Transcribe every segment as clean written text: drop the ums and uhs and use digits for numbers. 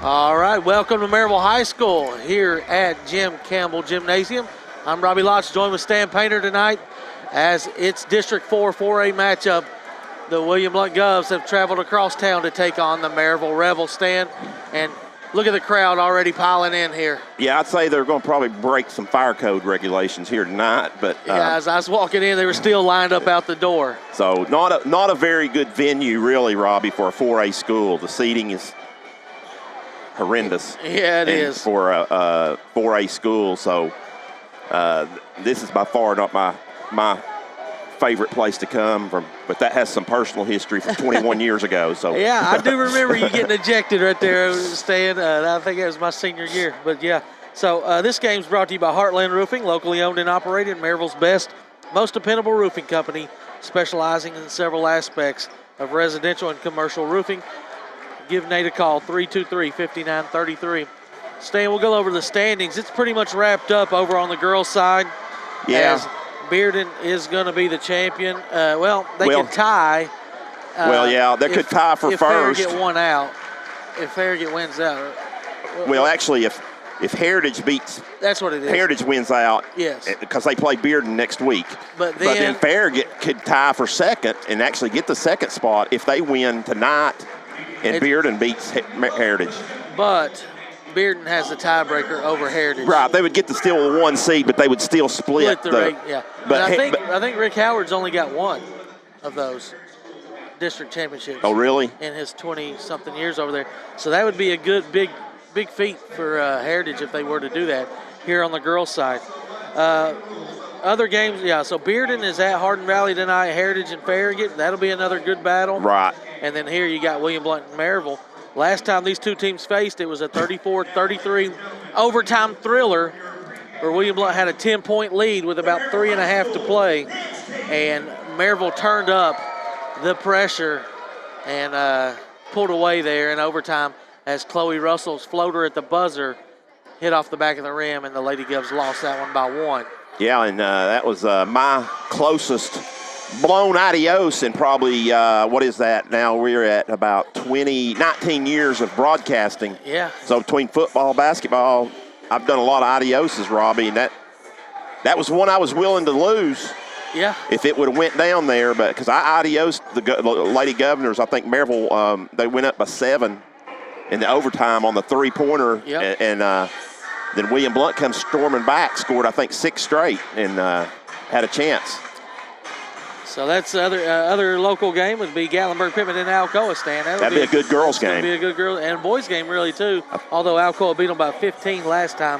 All right, welcome to Maryville High School here at Jim Campbell Gymnasium. I'm Robbie Lotz, joined with Stan Painter tonight as it's District 4 4A matchup. The William Blount Govs have traveled across town to take on the Maryville Rebels, Stan. And look at the crowd already piling in here. Yeah, I'd say they're going to probably break some fire code regulations here tonight. But yeah, as I was walking in, they were still lined up out the door. So not a very good venue, really, Robbie, for a 4A school. The seating is horrendous. Yeah, it is. For a 4A school. So this is by far not my favorite place to come from, but that has some personal history from 21 years ago. So yeah, I do remember you getting ejected right there, Stan. I think it was my senior year. But yeah, so this game's brought to you by Heartland Roofing, locally owned and operated, Maryville's best, most dependable roofing company, specializing in several aspects of residential and commercial roofing. Give Nate a call, 323-5933. Stan, we'll go over the standings. It's pretty much wrapped up over on the girls' side. Yeah. As Bearden is going to be the champion. They could tie. They could tie for if first. If Farragut won out. If Farragut wins out. Well, actually, if Heritage beats. That's what it is. Heritage wins out. Yes. Because they play Bearden next week. But then Farragut could tie for second and actually get the second spot if they win tonight and Bearden beats Heritage. But Bearden has the tiebreaker over Heritage. Right, they would get still the one seed, but they would still split yeah. But I think Rick Howard's only got one of those district championships. Oh, really? In his 20-something years over there. So that would be a good, big feat for Heritage if they were to do that here on the girls' side. Other games, yeah, so Bearden is at Hardin Valley tonight, Heritage and Farragut. That'll be another good battle. Right. And then here you got William Blount and Maryville. Last time these two teams faced, it was a 34-33 overtime thriller where William Blount had a 10-point lead with about 3.5 to play. And Maryville turned up the pressure and pulled away there in overtime as Chloe Russell's floater at the buzzer hit off the back of the rim, and the Lady Govs lost that one by 1. Yeah, and that was my closest blown adios in probably, what is that now? We're at about 19 years of broadcasting. Yeah. So between football, basketball, I've done a lot of adioses, Robbie, and that was one I was willing to lose. Yeah. If it would have went down there, but because I adiosed the Lady Governors, I think Maryville, they went up by 7 in the overtime on the three-pointer, yep. and then William Blount comes storming back, scored, I think, 6 straight, and had a chance. So that's the other local game would be Gatlinburg-Pittman and Alcoa, Stan. That'd be a good girls' game. That'd be a good girls and boys' game, really, too. Although Alcoa beat them by 15 last time.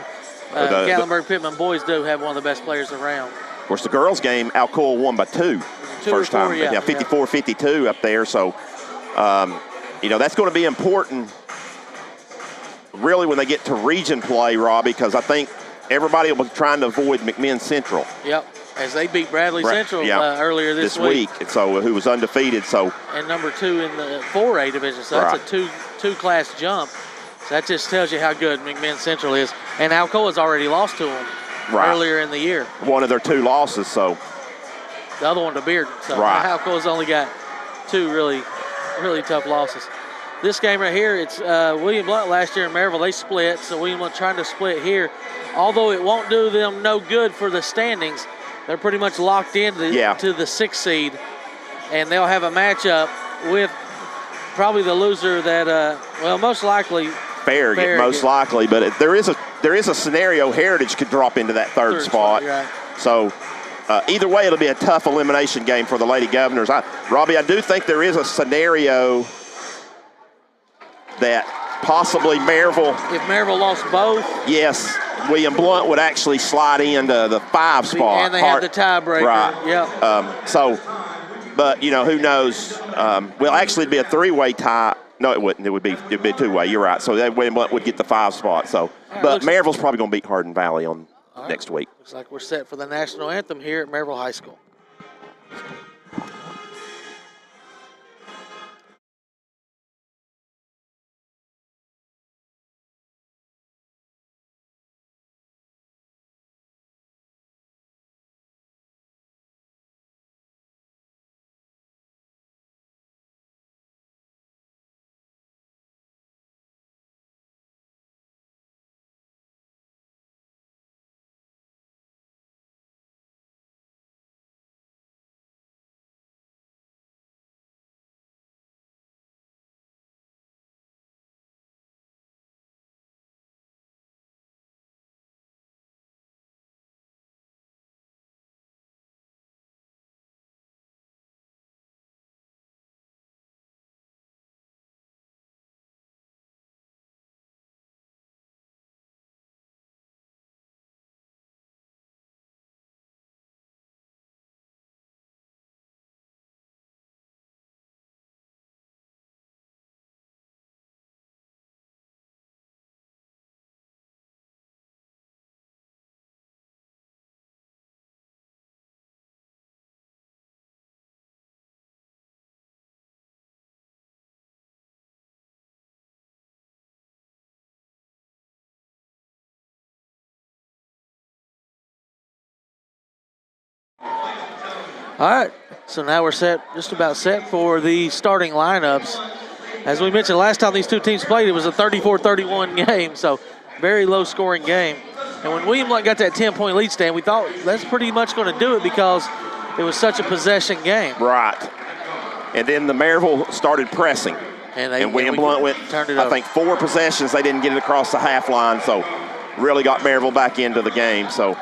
Gatlinburg-Pittman boys do have one of the best players around. Of course, the girls' game, Alcoa won by 2 first time. Yeah, 54-52 up there. So, that's going to be important, really, when they get to region play, Robbie, because I think everybody will be trying to avoid McMinn Central. Yep. As they beat Bradley Central earlier this week. So who was undefeated. So and number 2 in the 4A division. So that's a two-class jump. So that just tells you how good McMinn Central is. And Alcoa's already lost to them earlier in the year. One of their 2 losses. So the other one to Bearden. So Alcoa's only got 2 really, really tough losses. This game right here, it's William Blount last year in Maryville. They split. So William Blount trying to split here. Although it won't do them no good for the standings, they're pretty much locked into to the 6th seed, and they'll have a matchup with probably the loser that, most likely Farragut, most likely. But there is a scenario Heritage could drop into that third spot. Right. So either way, it'll be a tough elimination game for the Lady Governors. Robbie, I do think there is a scenario that possibly Maryville. If Maryville lost both. Yes. William Blount would actually slide into the 5 spot. And they have the tiebreaker. Right. Yep. But, who knows? Actually, it'd be a 3-way tie. No, it wouldn't. It'd be a 2-way. You're right. So that William Blount would get the 5 spot. So, but Maryville's probably going to beat Hardin Valley on next week. Looks like we're set for the national anthem here at Maryville High School. All right, so now we're just about set for the starting lineups. As we mentioned, last time these two teams played, it was a 34-31 game, so very low-scoring game. And when William Blount got that 10-point lead stand, we thought that's pretty much going to do it because it was such a possession game. Right. And then the Maryville started pressing. And William Blount turned it I over. think 4 possessions, they didn't get it across the half line, so really got Maryville back into the game. So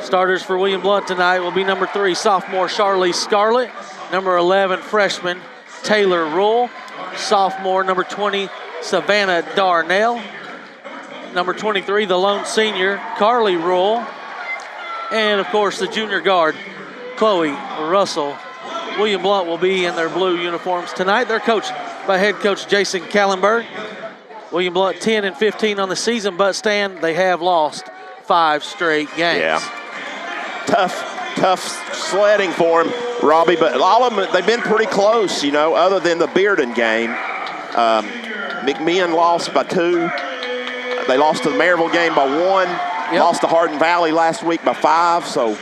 starters for William Blount tonight will be number 3, sophomore Charlize Scarlett, number 11, freshman Taylor Rule, sophomore number 20, Savannah Darnell, number 23, the lone senior Carly Rule, and of course the junior guard Chloe Russell. William Blount will be in their blue uniforms tonight. They're coached by head coach Jason Kallenberg. William Blount 10-15 on the season, but Stan, they have lost 5 straight games. Yeah. Tough sledding for them, Robbie, but all of them, they've been pretty close, other than the Bearden game. McMinn lost by 2. They lost to the Maryville game by 1. Yep. Lost to Hardin Valley last week by 5, so.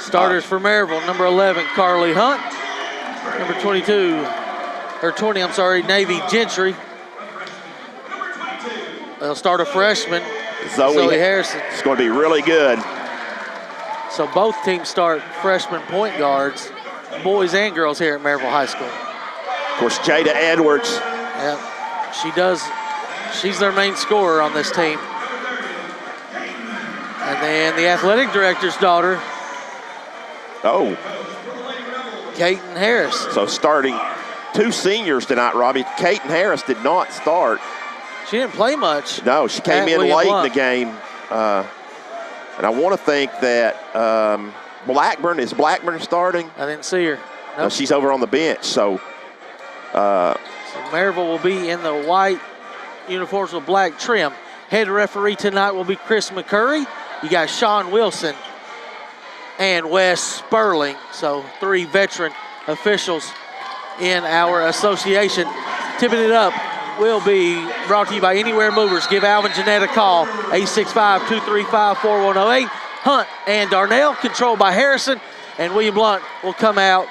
Starters for Maryville, number 11, Carly Hunt, number 20, Navy Gentry. They'll start a freshman, Zoe Harrison. It's going to be really good. So both teams start freshman point guards, boys and girls here at Maryville High School. Of course, Jada Edwards. Yeah, she's their main scorer on this team. And then the athletic director's daughter, Kaiten Harris. So starting 2 seniors tonight, Robbie. Kaiten Harris did not start. She didn't play much. No, she came in late in the game. And I want to think that is Blackburn starting? I didn't see her. Nope. No, she's over on the bench. So Maryville will be in the white uniforms with black trim. Head referee tonight will be Chris McCurry. You got Sean Wilson and Wes Sperling. So 3 veteran officials in our association. Tipping it up will be brought to you by Anywhere Movers. Give Alvin Jeanette a call, 865-235-4108. Hunt and Darnell, controlled by Harrison, and William Blount will come out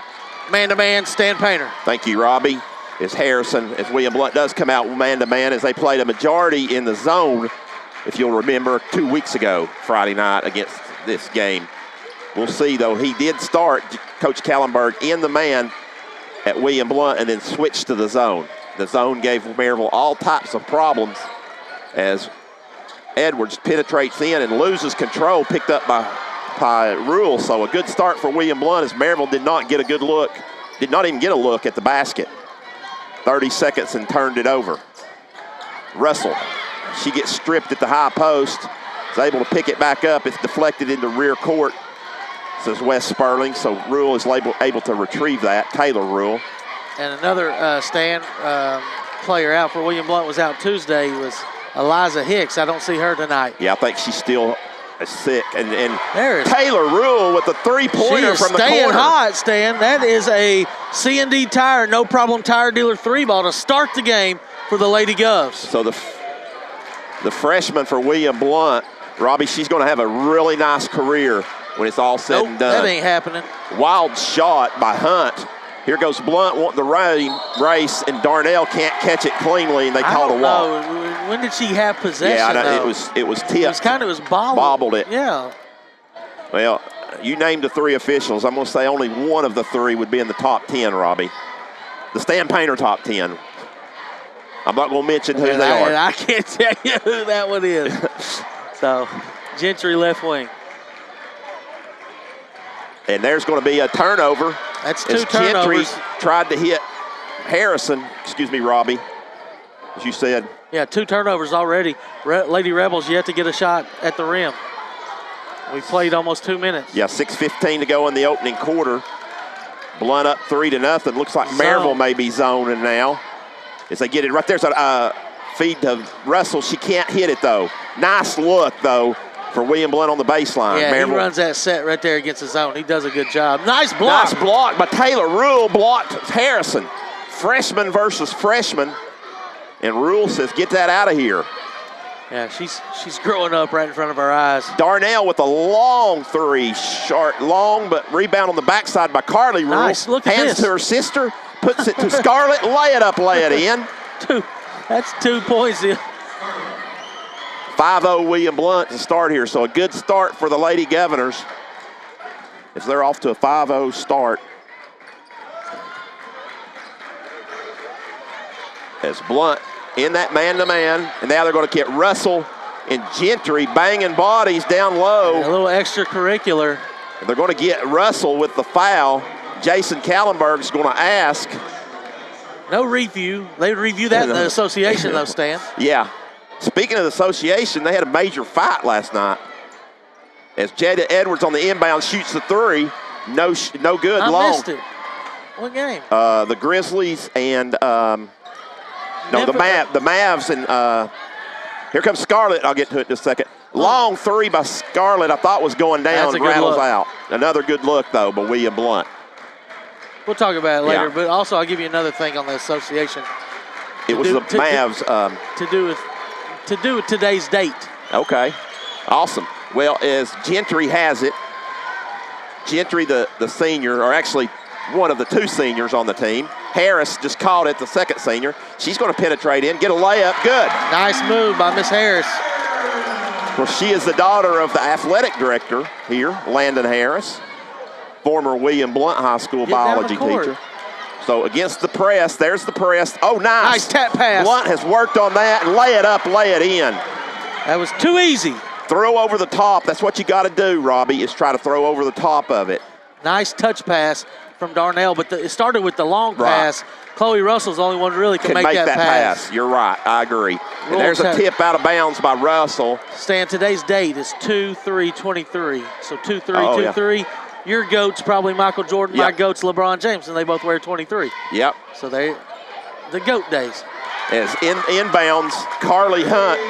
man-to-man, Stan Painter. Thank you, Robbie. It's Harrison, as William Blount does come out man-to-man, as they played a majority in the zone, if you'll remember, 2 weeks ago, Friday night, against this game. We'll see, though. He did start, Coach Kallenberg, in the man at William Blount and then switched to the zone. The zone gave Maryville all types of problems as Edwards penetrates in and loses control, picked up by Rule. So a good start for William Blount as Maryville did not get a good look, did not even get a look at the basket. 30 seconds and turned it over. Russell, she gets stripped at the high post, is able to pick it back up. It's deflected into rear court, says Wes Sperling. So Rule is able to retrieve that, Taylor Rule. And another player out for William Blount was out Tuesday was Eliza Hicks. I don't see her tonight. Yeah, I think she's still sick. And there is Taylor Rule with the 3-pointer from the corner. Staying hot, Stan. That is a C&D Tire, no problem tire dealer 3-ball to start the game for the Lady Govs. So the freshman for William Blount, Robbie, she's going to have a really nice career when it's all said and done. That ain't happening. Wild shot by Hunt. Here goes Blount wanting the race, and Darnell can't catch it cleanly, and they called a walk. No. When did she have possession? Yeah, it was tipped. It was bobbled it. Yeah. Well, you named the 3 officials. I'm going to say only one of the 3 would be in the top 10, Robbie. The Stan Painter top 10. I'm not going to mention who they are. I can't tell you who that one is. So, Gentry left wing. And there's going to be a turnover. That's 2 turnovers. Gentry tried to hit Harrison, Robbie, as you said. Yeah, 2 turnovers already. Lady Rebels yet to get a shot at the rim. We played almost 2 minutes. Yeah, 6:15 to go in the opening quarter. Blount up 3-0. Looks like Maryville may be zoning now as they get it right there. So feed to Russell. She can't hit it, though. Nice look, though, for William Blount on the baseline. Yeah, Maryville he runs that set right there against the zone. He does a good job. Nice block. Nice block by Taylor Rule. Blocked Harrison. Freshman versus freshman. And Rule says, get that out of here. Yeah, she's growing up right in front of our eyes. Darnell with a long three, short, long, but rebound on the backside by Carly Rule. Nice, look at Hands this. to her sister, puts it to Scarlett, lay it up, lay it in. That's 2 points. 5-0 William Blount to start here, so a good start for the Lady Governors as they're off to a 5-0 start. As Blount in that man-to-man, and now they're going to get Russell and Gentry banging bodies down low. A little extracurricular. And they're going to get Russell with the foul. Jason Kallenberg's going to ask. No review. They review that in the association, though, Stan. Yeah. Speaking of the association, they had a major fight last night. As Jada Edwards on the inbound shoots the three. No good, I long. missed it. What game? The Grizzlies and the Mavs and here comes Scarlett. I'll get to it in a second. Long three by Scarlett I thought was going down, rattles out. Another good look though by William Blount. We'll talk about it later, Yeah. but also I'll give you another thing on the association. It was the Mavs. To do with today's date. Okay, awesome. Well, as Gentry has it, Gentry the senior, or actually one of the two seniors on the team. Harris just caught it, the second senior. She's going to penetrate in, get a layup, good. Nice move by Miss Harris. Well, she is the daughter of the athletic director here, Landon Harris, former William Blount High School biology teacher. So against the press, there's the press. Oh, nice. Nice tap pass. Blount has worked on that, and lay it up, lay it in. That was too easy. Throw over the top. That's what you got to do, Robbie, is try to throw over the top of it. Nice touch pass from Darnell, but it started with the long pass. Chloe Russell's the only one who really can make that pass. You're right. I agree. And there's a tip out of bounds by Russell. Stan, today's date is 2/3/23. So 2/3/23. Yeah. Your GOAT's probably Michael Jordan. My GOAT's LeBron James, and they both wear 23. Yep. So the GOAT days. As inbounds, Carly Hunt.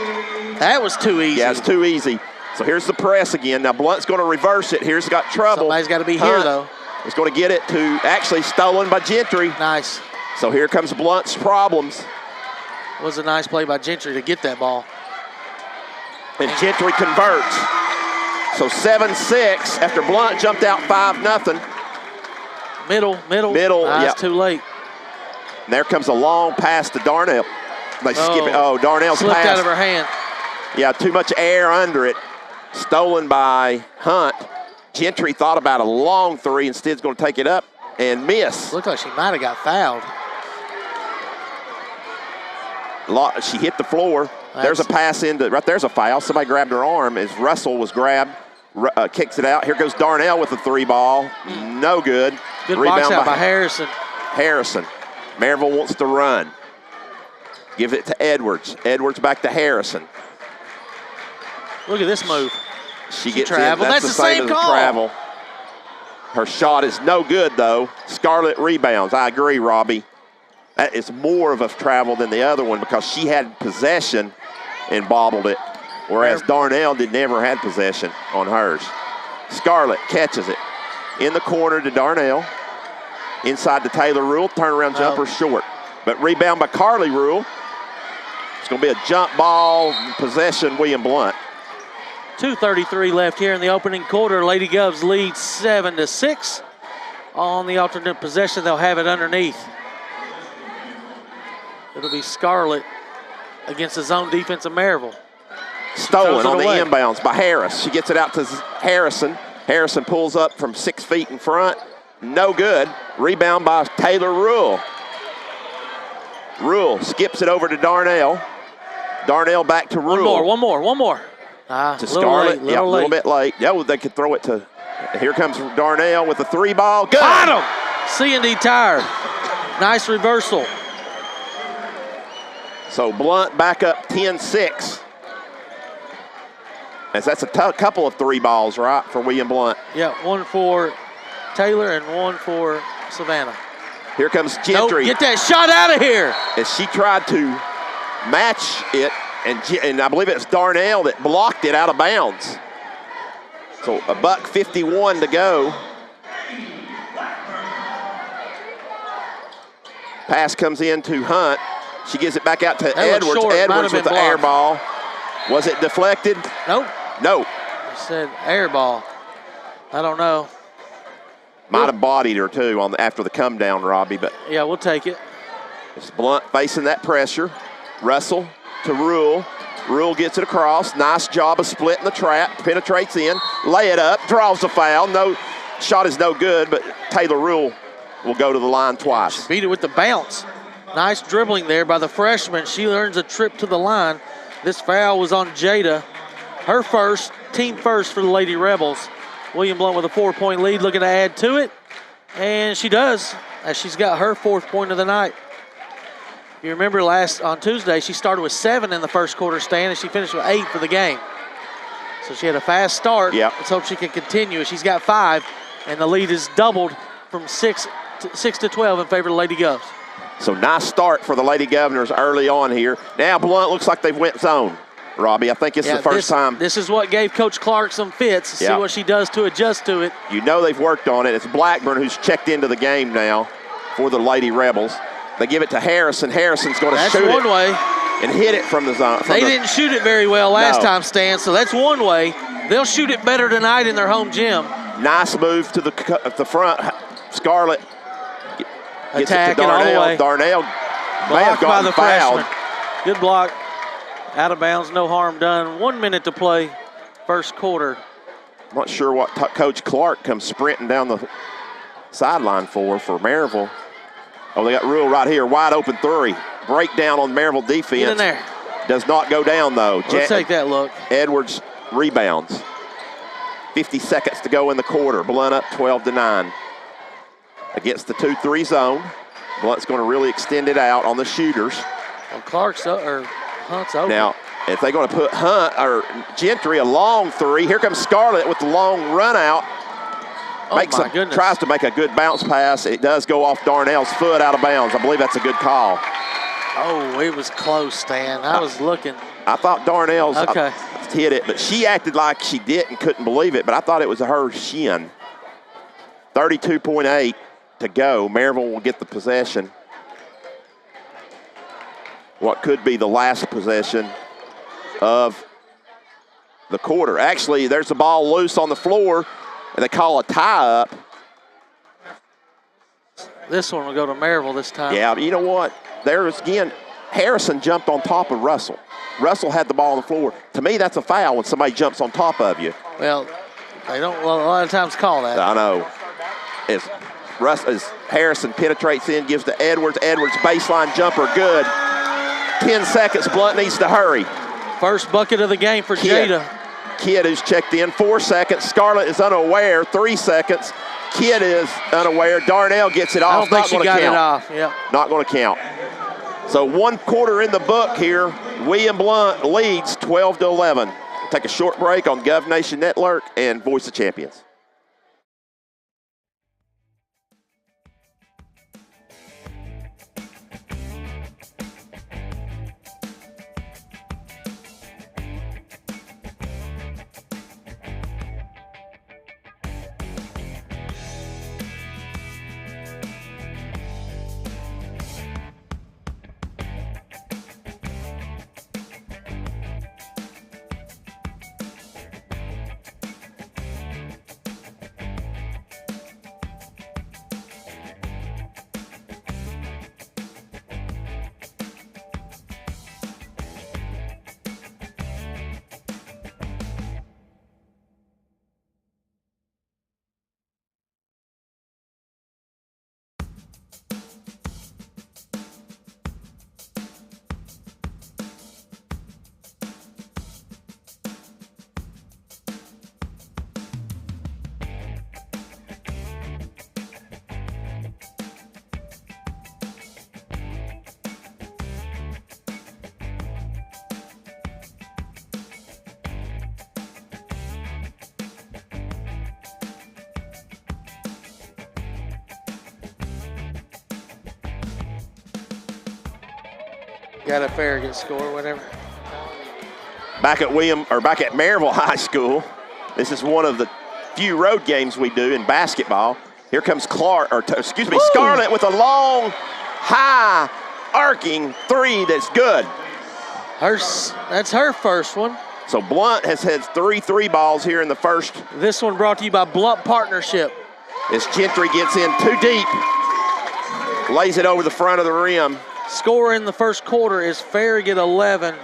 That was too easy. Yeah, it's too easy. So here's the press again. Now Blunt's going to reverse it. Here's got trouble. Somebody's got to be here, though. It's going to get it to actually stolen by Gentry. Nice. So here comes Blunt's problems. It was a nice play by Gentry to get that ball. And Gentry converts. So 7-6 after Blount jumped out 5-0. Middle. It's too late. And there comes a long pass to Darnell. They skip it. Oh, Darnell's slipped pass. out of her hand. Yeah, too much air under it. Stolen by Hunt. Gentry thought about a long three. Instead, is going to take it up and miss. Looked like she might have got fouled. She hit the floor. There's a pass into, right there's a foul. Somebody grabbed her arm as Russell was grabbed. Kicks it out. Here goes Darnell with the three ball. No good. Good box out by Harrison. Maryville wants to run. Give it to Edwards. Edwards back to Harrison. Look at this move. She gets traveled. in. That's the same as call. Travel. Her shot is no good, though. Scarlett rebounds. I agree, Robbie. That is more of a travel than the other one because she had possession and bobbled it, whereas Darnell never had possession on hers. Scarlett catches it. In the corner to Darnell. Inside to Taylor Rule. Turnaround jumper short. But rebound by Carly Rule. It's going to be a jump ball possession, William Blount. 2:33 left here in the opening quarter. Lady Govs lead 7-6. On the alternate possession, they'll have it underneath. It'll be Scarlett against the zone defense of Maryville. Stolen on the inbounds by Harris. She gets it out to Harrison. Harrison pulls up from 6 feet in front. No good. Rebound by Taylor Rule. Rule skips it over to Darnell. Darnell back to Rule. One more. To Scarlett. A little bit late. Yeah, they could throw it to. Here comes Darnell with the three ball. Good. Got him. C&D tired. Nice reversal. So Blount back up 10-6. As that's a couple of three balls, right, for William Blount. Yeah, one for Taylor and one for Savannah. Here comes Gentry. Nope, get that shot out of here. As she tried to match it, and I believe it's Darnell that blocked it out of bounds. So $1:51 to go. Pass comes in to Hunt. She gives it back out to Edwards. Edwards with the air ball. Was it deflected? Nope. No. It said air ball. I don't know. Might have bodied her too after the come down, Robbie, but yeah, we'll take it. it's Blount facing that pressure. Russell to Rule. Rule gets it across. Nice job of splitting the trap. Penetrates in. Lay it up. Draws the foul. No shot is no good, but Taylor Rule will go to the line twice. She beat it with the bounce. Nice dribbling there by the freshman. She earns a trip to the line. This foul was on Jada. Her first, team first for the Lady Rebels. William Blount with a 4-point lead, looking to add to it. And she does, as she's got her 4th point of the night. You remember on Tuesday, she started with 7 in the first quarter stand, and she finished with 8 for the game. So she had a fast start. Yep. Let's hope she can continue. She's got 5, and the lead is doubled from 6 to 12 in favor of the Lady Govs. So nice start for the Lady Governors early on here. Now Blount looks like they've went zone, Robbie. I think it's the first time. This is what gave Coach Clark some fits. See what she does to adjust to it. You know they've worked on it. It's Blackburn who's checked into the game now for the Lady Rebels. They give it to Harrison. Harrison's going to shoot it. That's one way. And hit it from the zone. They didn't shoot it very well last time, Stan, so that's one way. They'll shoot it better tonight in their home gym. Nice move to the front. Scarlett gets it to Darnell. All the way. Darnell may have gotten fouled. Good block. Out of bounds, no harm done. 1 minute to play, first quarter. I'm not sure what Coach Clark comes sprinting down the sideline for Maryville. Oh, they got Rule right here, wide open 3. Breakdown on Maryville defense. Get in there. Does not go down though. We'll take that look. Edwards rebounds. 50 seconds to go in the quarter. Blount up 12-9. Against the 2-3 zone. Blount's going to really extend it out on the shooters. Well, Hunt's open. Now, if they're going to put Hunt or Gentry a long 3, here comes Scarlett with the long run out. Tries to make a good bounce pass. It does go off Darnell's foot out of bounds. I believe that's a good call. Oh, it was close, Stan. I was looking. I thought Darnell's hit it, but she acted like she didn't, couldn't believe it, but I thought it was her shin. 32.8 to go. Maryville will get the possession. What could be the last possession of the quarter. Actually, there's the ball loose on the floor, and they call a tie-up. This one will go to Maryville this time. Yeah, but you know what? There's, again, Harrison jumped on top of Russell. Russell had the ball on the floor. To me, that's a foul when somebody jumps on top of you. Well, they don't a lot of times call that. I know. As Harrison penetrates in, gives to Edwards. Edwards baseline jumper, good. 10 seconds, Blount needs to hurry. First bucket of the game for Jada. Kidd who's checked in, 4 seconds. Scarlett is unaware, 3 seconds. Kidd is unaware. Darnell gets it off. I don't think she got it off. Yeah. Not going to count. So 1 quarter in the book here. William Blount leads 12-11. We'll take a short break on Gov Nation Network and Voice of Champions. Got a Farragut score, whatever. Back at Maryville High School, this is one of the few road games we do in basketball. Here comes Scarlett with a long, high, arcing 3 that's good. That's her first one. So Blount has had 3 3-balls here in the first. This one brought to you by Blount Partnership. As Gentry gets in too deep, lays it over the front of the rim. Score in the first quarter is Farragut 11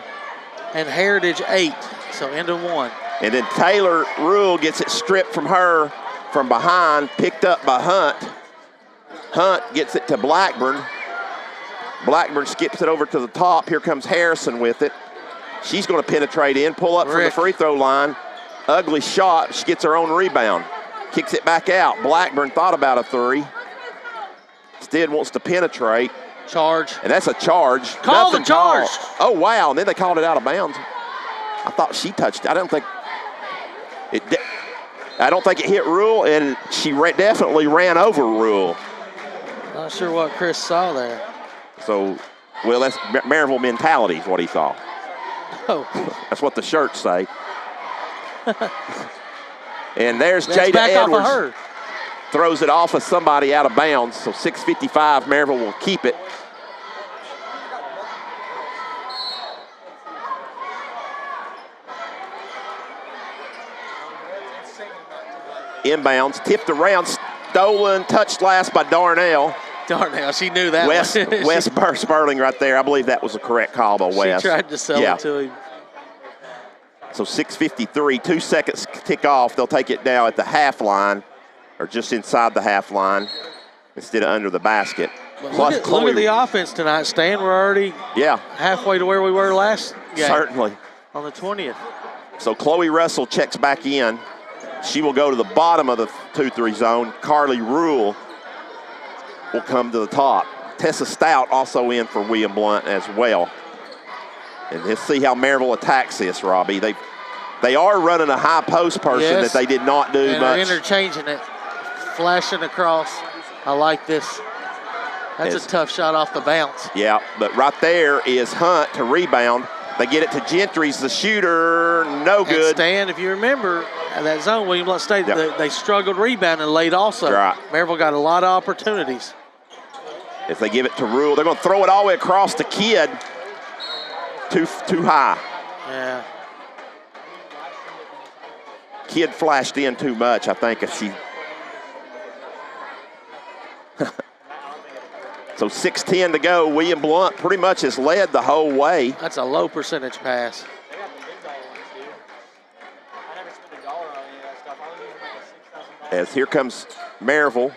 and Heritage 8. So end of 1. And then Taylor Rule gets it stripped from her from behind, picked up by Hunt. Hunt gets it to Blackburn. Blackburn skips it over to the top. Here comes Harrison with it. She's going to penetrate in, pull up from the free throw line. Ugly shot. She gets her own rebound. Kicks it back out. Blackburn thought about a 3. Instead wants to penetrate. Charge. And that's a charge. Call the charge. Oh, wow. And then they called it out of bounds. I thought she touched it. I don't think it hit Rule, and she definitely ran over Rule. Not sure what Chris saw there. So, well, that's Maryville mentality is what he saw. Oh. That's what the shirts say. And there's That's Jada back Edwards. off of her. Throws it off of somebody out of bounds. So 6:55, Maryville will keep it. Inbounds, tipped around, stolen, touched last by Darnell. Darnell, she knew that Wes Sperling right there. I believe that was a correct call by Wes. She tried to sell it to him. So 6:53, 2 seconds tick off. They'll take it now at the half line, or just inside the half line, instead of under the basket. Look at the offense tonight, Stan. We're already halfway to where we were last game. Certainly. On the 20th. So Chloe Russell checks back in. She will go to the bottom of the 2-3 zone. Carly Rule will come to the top. Tessa Stout also in for William Blount as well. And let's see how Maryville attacks this, Robbie. They are running a high post person that they did not do and much. They're interchanging it, flashing across. I like this. That's a tough shot off the bounce. Yeah, but right there is Hunt to rebound. They get it to Gentry's the shooter, no good. And Stan, if you remember, that zone, William Blount State, they struggled rebounding late also. Right. Maryville got a lot of opportunities. If they give it to Rule, they're going to throw it all the way across the Kidd. Too high. Yeah. Kidd flashed in too much, I think. So 6:10 to go. William Blount pretty much has led the whole way. That's a low percentage pass. As here comes Maryville,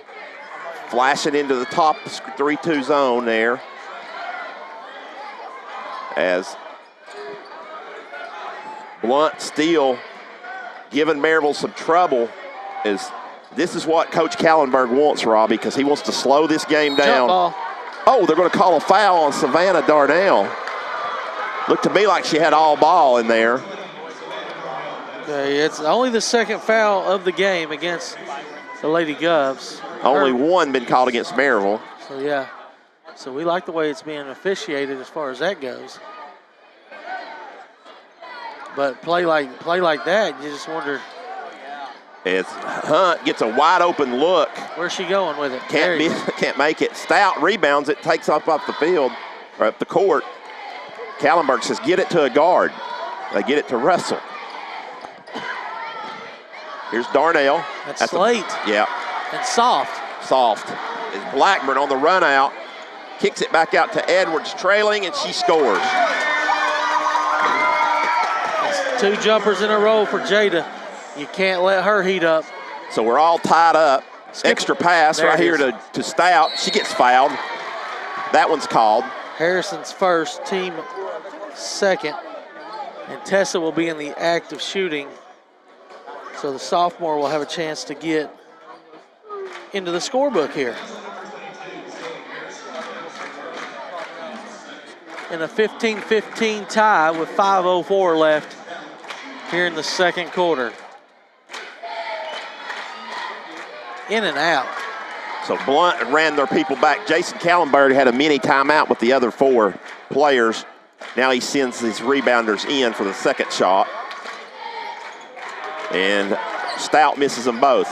flashing into the top 3-2 zone there. As Blount still giving Maryville some trouble. This is what Coach Kallenberg wants, Robbie, because he wants to slow this game down. Jump ball. Oh, they're going to call a foul on Savannah Darnell. Looked to me like she had all ball in there. Okay, it's only the second foul of the game against the Lady Govs. Only one been called against Maryville. So, yeah. So we like the way it's being officiated as far as that goes. But play like that, you just wonder. As Hunt gets a wide open look. Where's she going with it? Can't make it. Stout rebounds it, takes off the field, or up the court. Kallenberg says, get it to a guard. They get it to Russell. Here's Darnell. That's Slate. Yeah. And soft. Is Blackburn on the run out. Kicks it back out to Edwards, trailing, and she scores. That's 2 jumpers in a row for Jada. You can't let her heat up. So we're all tied up. Extra pass right here to Stout. She gets fouled. That one's called. Harrison's first, team second. And Tessa will be in the act of shooting. So the sophomore will have a chance to get into the scorebook here. In a 15-15 tie with 5:04 left here in the second quarter. In and out. So Blount ran their people back. Jason Kallenberg had a mini timeout with the other 4 players. Now he sends these rebounders in for the second shot. And Stout misses them both.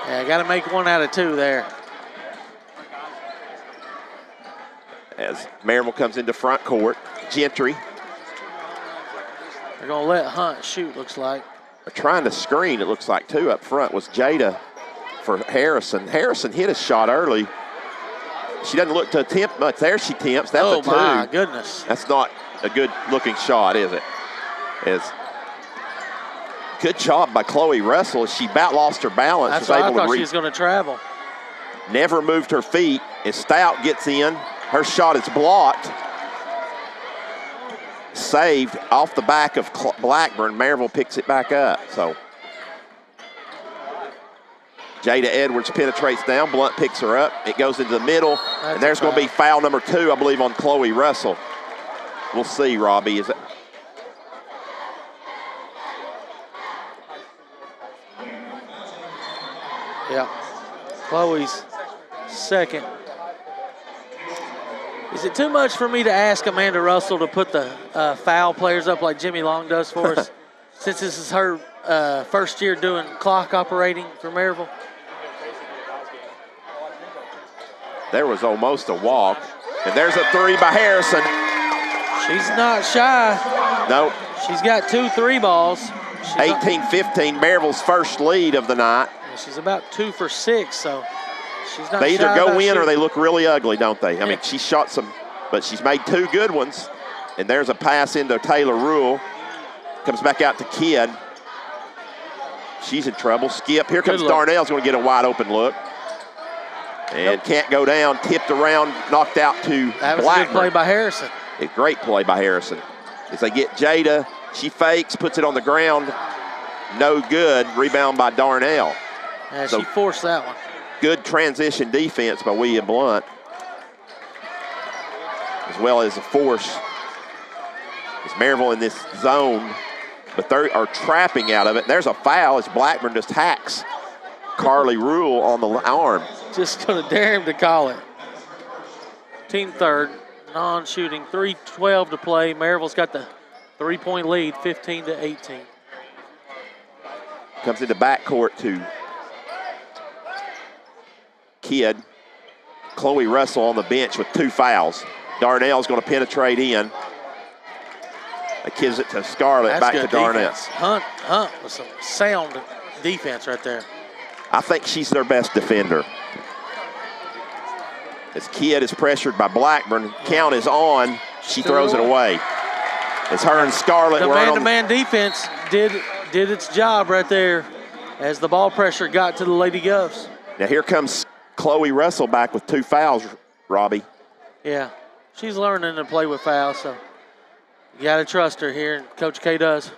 Yeah, got to make 1 out of 2 there. As Maryville comes into front court, Gentry They're going to let Hunt shoot, looks like. They're trying to screen, it looks like, too. Up front was Jada for Harrison. Harrison hit a shot early. She doesn't look to attempt much. There she attempts. That's a two. Oh, my goodness. That's not a good-looking shot, is it? Good job by Chloe Russell. She about lost her balance. That's why I thought she was going to travel. Never moved her feet. As Stout gets in, her shot is blocked. Saved off the back of Blackburn. Maryville picks it back up. So Jada Edwards penetrates down. Blount picks her up. It goes into the middle. And there's going to be foul number 2, I believe, on Chloe Russell. We'll see, Robbie. Is it? Yeah. Chloe's second. Is it too much for me to ask Amanda Russell to put the foul players up like Jimmy Long does for us, since this is her first year doing clock operating for Maryville? There was almost a walk. And there's a 3 by Harrison. She's not shy. Nope. She's got 2 3 balls. 18-15, Maryville's first lead of the night. She's about 2 for 6, so she's not. They either go in or they shooting. look really ugly, don't they? I mean, she shot some, but she's made 2 good ones. And there's a pass into Taylor Rule. Comes back out to Kidd. She's in trouble. Skip. Here comes Darnell's going to get a wide open look. And can't go down. Tipped around, knocked out to That was Blackburn. a good play by Harrison. A great play by Harrison. As they get Jada, she fakes, puts it on the ground. No good. Rebound by Darnell. Yeah, So she forced that one. good transition defense by William Blount, as well as a force. It's Maryville in this zone, but they are trapping out of it. There's a foul as Blackburn just hacks Carly Rule on the arm. Just going to dare him to call it. Team third, non-shooting, 3:12 to play. Maryville's got the 3-point lead, 15-18. Comes into backcourt to Kidd. Chloe Russell on the bench with 2 fouls. Darnell's going to penetrate in. That gives it to Scarlett. That's back good to Darnell. defense. Hunt with some sound defense right there. I think she's their best defender. As Kidd is pressured by Blackburn, count is on. She throws it away. It's her and Scarlett. The man-to-man defense did its job right there as the ball pressure got to the Lady Govs. Now here comes Chloe Russell back with 2 fouls, Robbie. Yeah, she's learning to play with fouls, so you got to trust her here, and Coach K does.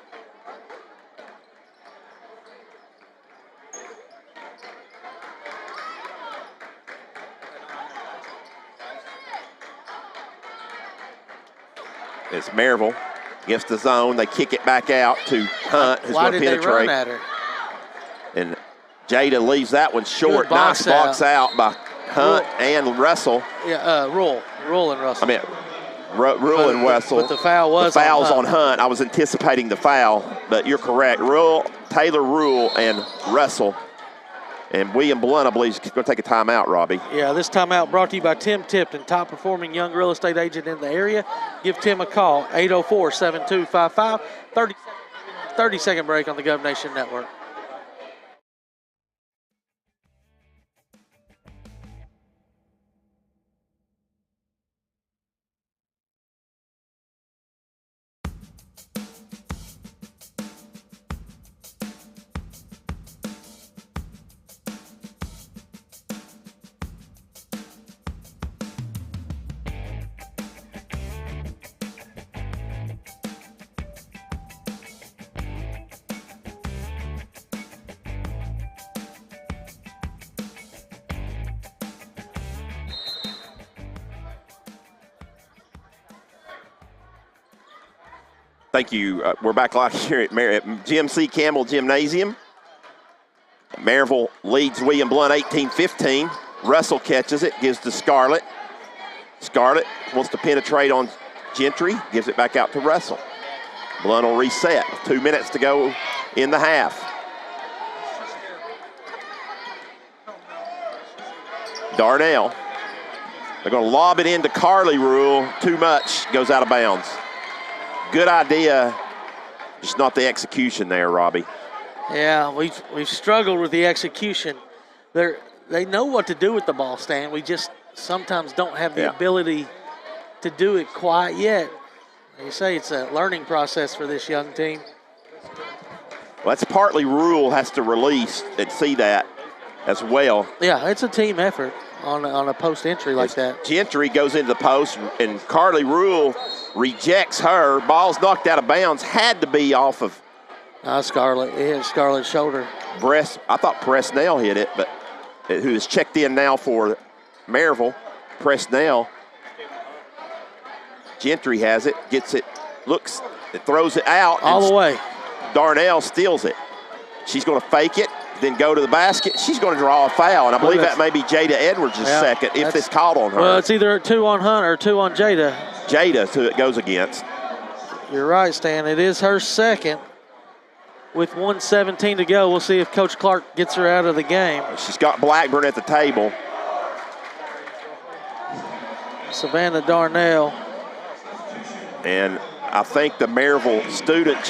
It's Maryville against the zone. They kick it back out to Hunt, who's Why going to did they run penetrate. at her? And Jada leaves that one short. Good Nice box out by Hunt and Russell. Yeah, Rule and Russell. I mean, Rule and Russell. But the foul was the foul's on Hunt. I was anticipating the foul, but you're correct. Taylor Rule and Russell. And William Blount, I believe, is going to take a timeout, Robbie. Yeah, this timeout brought to you by Tim Tipton, top-performing young real estate agent in the area. Give Tim a call, 804-7255. 30-second break on the Gov Nation Network. Thank you. We're back live here at GMC Campbell Gymnasium. Maryville leads William Blount 18-15. Russell catches it, gives to Scarlett. Scarlett wants to penetrate on Gentry, gives it back out to Russell. Blount will reset with 2 minutes to go in the half. Darnell. They're going to lob it into Carly Rule. Too much, goes out of bounds. Good idea Just not the execution there, Robbie. Yeah, we've struggled with the execution. They know what to do with the ball, Stan. We just sometimes don't have the ability to do it quite yet. You say it's a learning process for this young team. Well, that's partly Rule has to release and see that as well. Yeah, it's a team effort on a post entry like that. Gentry goes into the post, and Carly Rule rejects her. Ball's knocked out of bounds. Had to be off of Scarlett. It hit Scarlett's shoulder. I thought Presnell hit it, but who is checked in now for Maryville. Presnell. Gentry has it, gets it, looks, it throws it out. All the way. Darnell steals it. She's going to fake it, then go to the basket. She's going to draw a foul, and I believe that may be Jada Edwards' second if it's called on her. Well, it's either 2 on Hunt or 2 on Jada. Jada's who it goes against. You're right, Stan. It is her second. With 1:17 to go, we'll see if Coach Clark gets her out of the game. She's got Blackburn at the table. Savannah Darnell. And I think the Maryville student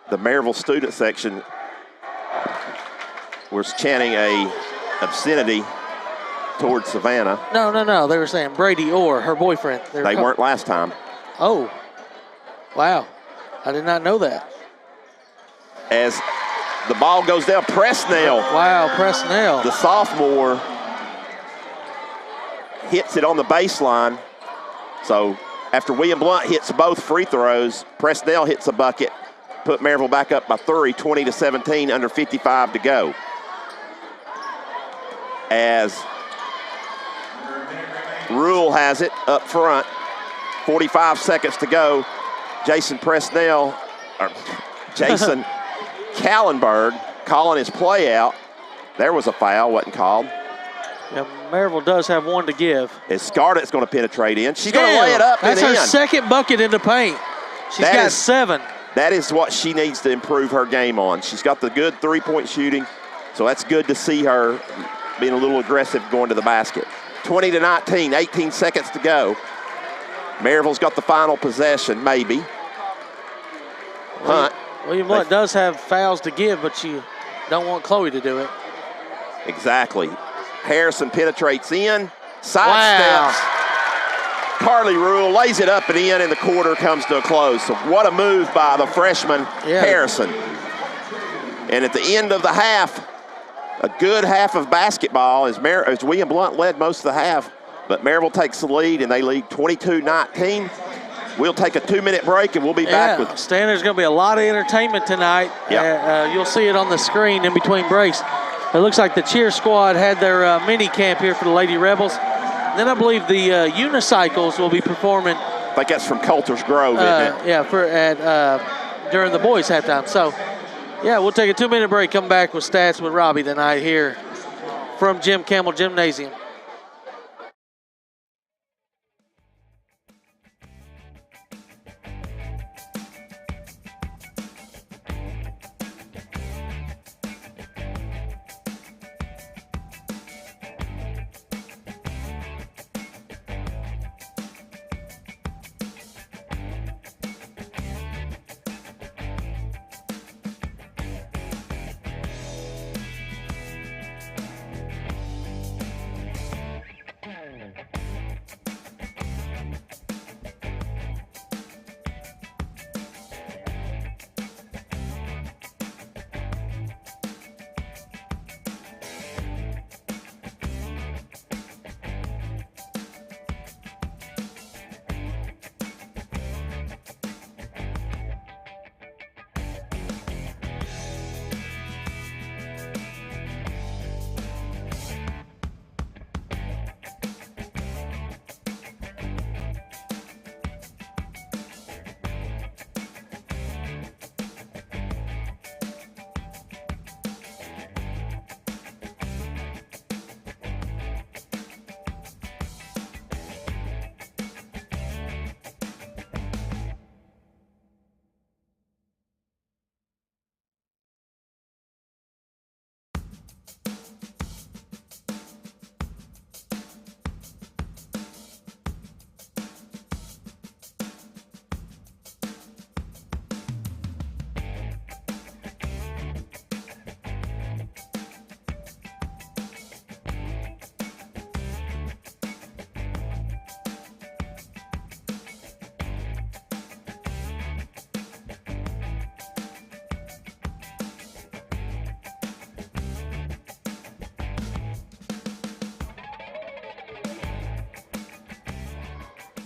the Maryville student section was chanting a obscenity towards Savannah. No. They were saying Brady or her boyfriend. They weren't last time. Oh, wow. I did not know that. As the ball goes down, Presnell. Wow, Presnell. The sophomore hits it on the baseline. So after William Blount hits both free throws, Presnell hits a bucket, put Maryville back up by 3, 20-17, under 55 to go. As Rule has it up front, 45 seconds to go. Jason Kallenberg calling his play out. There was a foul, wasn't called. Yeah, Maryville does have one to give. As Scarlett's going to penetrate in. She's going to lay it up and in. That's her second bucket in the paint. She's got 7. That is what she needs to improve her game on. She's got the good three-point shooting, so that's good to see her being a little aggressive going to the basket. 20-19, 18 seconds to go. Maryville's got the final possession, maybe. Hunt. William Blount does have fouls to give, but you don't want Chloe to do it. Exactly. Harrison penetrates in, sidesteps. Wow. Carly Rule lays it up and in, and the quarter comes to a close. So what a move by the freshman, Harrison. And at the end of the half, a good half of basketball as William Blount led most of the half, but Maryville takes the lead, and they lead 22-19. We'll take a 2-minute break, and we'll be back with. Stan, there's going to be a lot of entertainment tonight. You'll see it on the screen in between breaks. It looks like the cheer squad had their mini camp here for the Lady Rebels. Then I believe the unicycles will be performing. I think that's from Coulter's Grove, isn't it? Yeah, during the boys' halftime. So, yeah, we'll take a 2-minute break, come back with Stats with Robbie tonight here from Jim Campbell Gymnasium.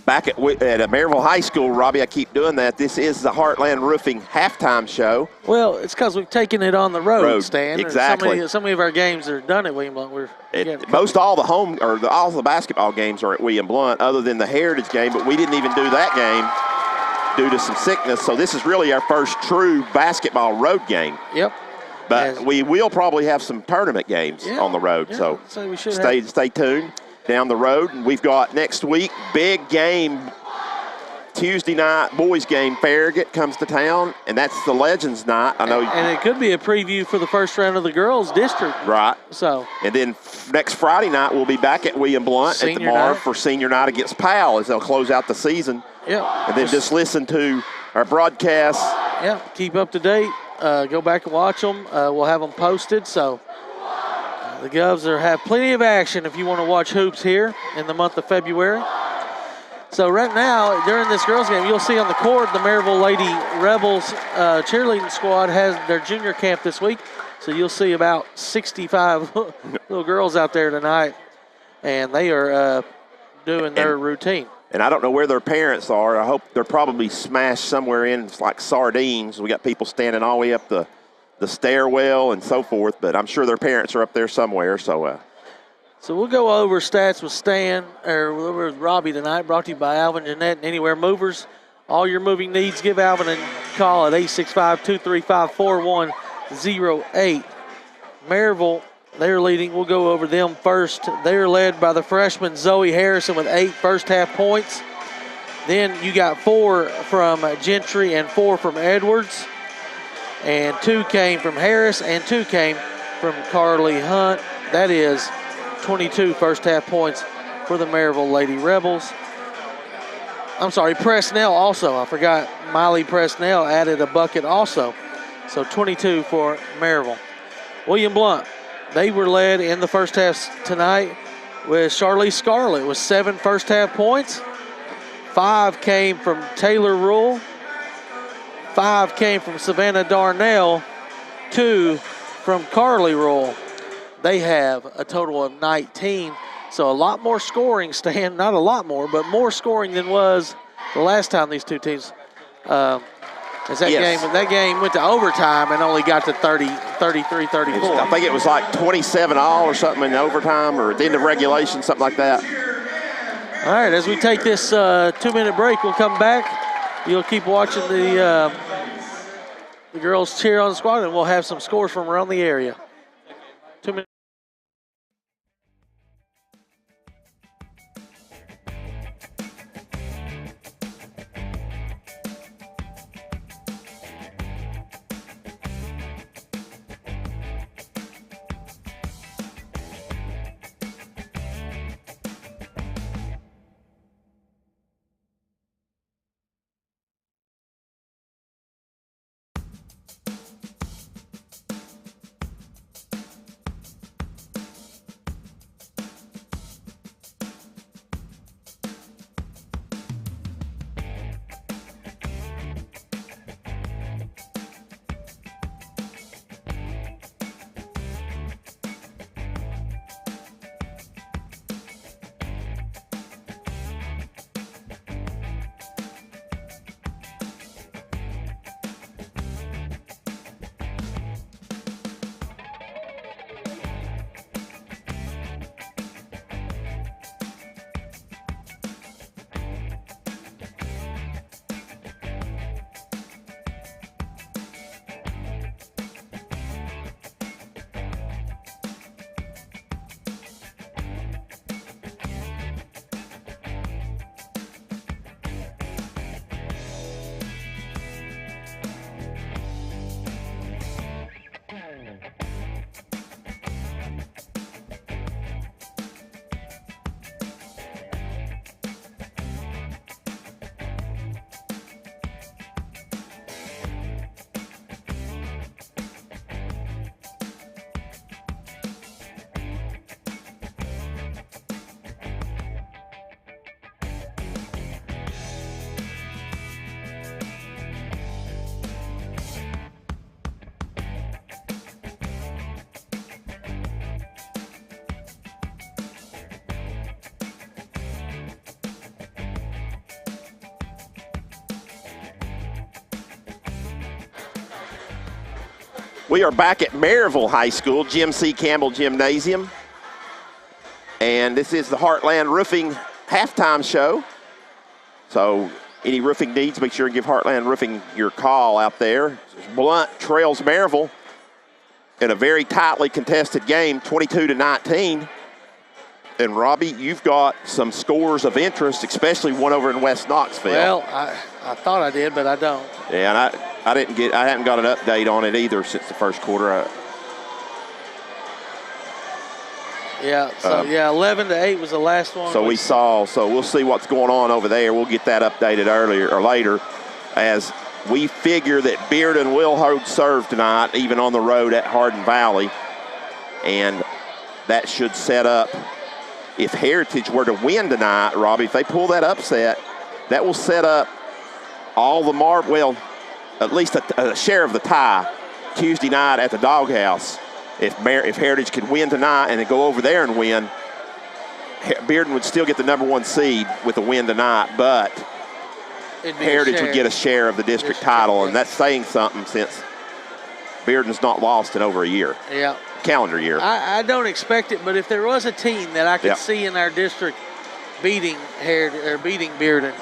Back at Maryville High School, Robbie, I keep doing that. This is the Heartland Roofing halftime show. Well, it's because we've taken it on the road, Stan. Exactly. So many of our games are done at William Blount. All the basketball games are at William Blount, other than the Heritage game, but we didn't even do that game due to some sickness. So this is really our first true basketball road game. Yep. But we will probably have some tournament games on the road. Yeah, so we should stay tuned down the road. And we've got next week, big game, Tuesday night, boys game. Farragut comes to town, and that's the Legends night. I know. And it could be a preview for the first round of the girls' district. Right. So. And then next Friday night, we'll be back at William Blount at the Marv for senior night against Powell as they'll close out the season. Yeah. And then just listen to our broadcast. Yeah, keep up to date. Go back and watch them. We'll have them posted. So the Govs have plenty of action if you want to watch hoops here in the month of February. So right now, during this girls game, you'll see on the court the Maryville Lady Rebels cheerleading squad has their junior camp this week. So you'll see about 65 little girls out there tonight, and they are doing their routine. And I don't know where their parents are. I hope they're probably smashed somewhere in like sardines. We got people standing all the way up the stairwell and so forth, but I'm sure their parents are up there somewhere. So we'll go over stats with Stan, or with Robbie tonight, brought to you by Alvin Jeanette and Anywhere Movers. All your moving needs, give Alvin a call at 865-235-4108. Maryville, they're leading. We'll go over them first. They're led by the freshman Zoe Harrison with 8 first-half points. Then you got 4 from Gentry and 4 from Edwards. And 2 came from Harris and 2 came from Carly Hunt. That is 22 first-half points for the Maryville Lady Rebels. I'm sorry, Presnell also. I forgot Miley Presnell added a bucket also. So 22 for Maryville. William Blount, they were led in the first half tonight with Charlize Scarlett with 7 first-half points. 5 came from Taylor Rule. 5 came from Savannah Darnell. 2 from Carly Rule. They have a total of 19. So a lot more scoring, Stan. Not a lot more, but more scoring than was the last time these two teams. That game went to overtime and only got to 33, 34. I think it was like 27 all or something in overtime or at the end of regulation, something like that. All right, as we take this 2-minute break, we'll come back. You'll keep watching the girls cheer on the squad, and we'll have some scores from around the area. 2 minutes. We are back at Maryville High School, Jim C. Campbell Gymnasium. And this is the Heartland Roofing halftime show. So any roofing needs, make sure and give Heartland Roofing your call out there. Blount trails Maryville in a very tightly contested game, 22-19. And Robbie, you've got some scores of interest, especially one over in West Knoxville. Well, I thought I did, but I don't. Yeah, and I hadn't got an update on it either since the first quarter. Yeah, so 11-8 was the last one. So we'll see what's going on over there. We'll get that updated earlier or later, as we figure that Bearden will hold serve tonight, even on the road at Hardin Valley. And that should set up, if Heritage were to win tonight, Robbie, if they pull that upset, that will set up all the at least a share of the tie Tuesday night at the Doghouse. If Heritage could win tonight and then go over there and win, Bearden would still get the #1 seed with a win tonight, but Heritage would get a share of the district title, and that's saying something since Bearden's not lost in over a year. Yeah. Calendar year. I don't expect it, but if there was a team that I could see in our district beating Bearden,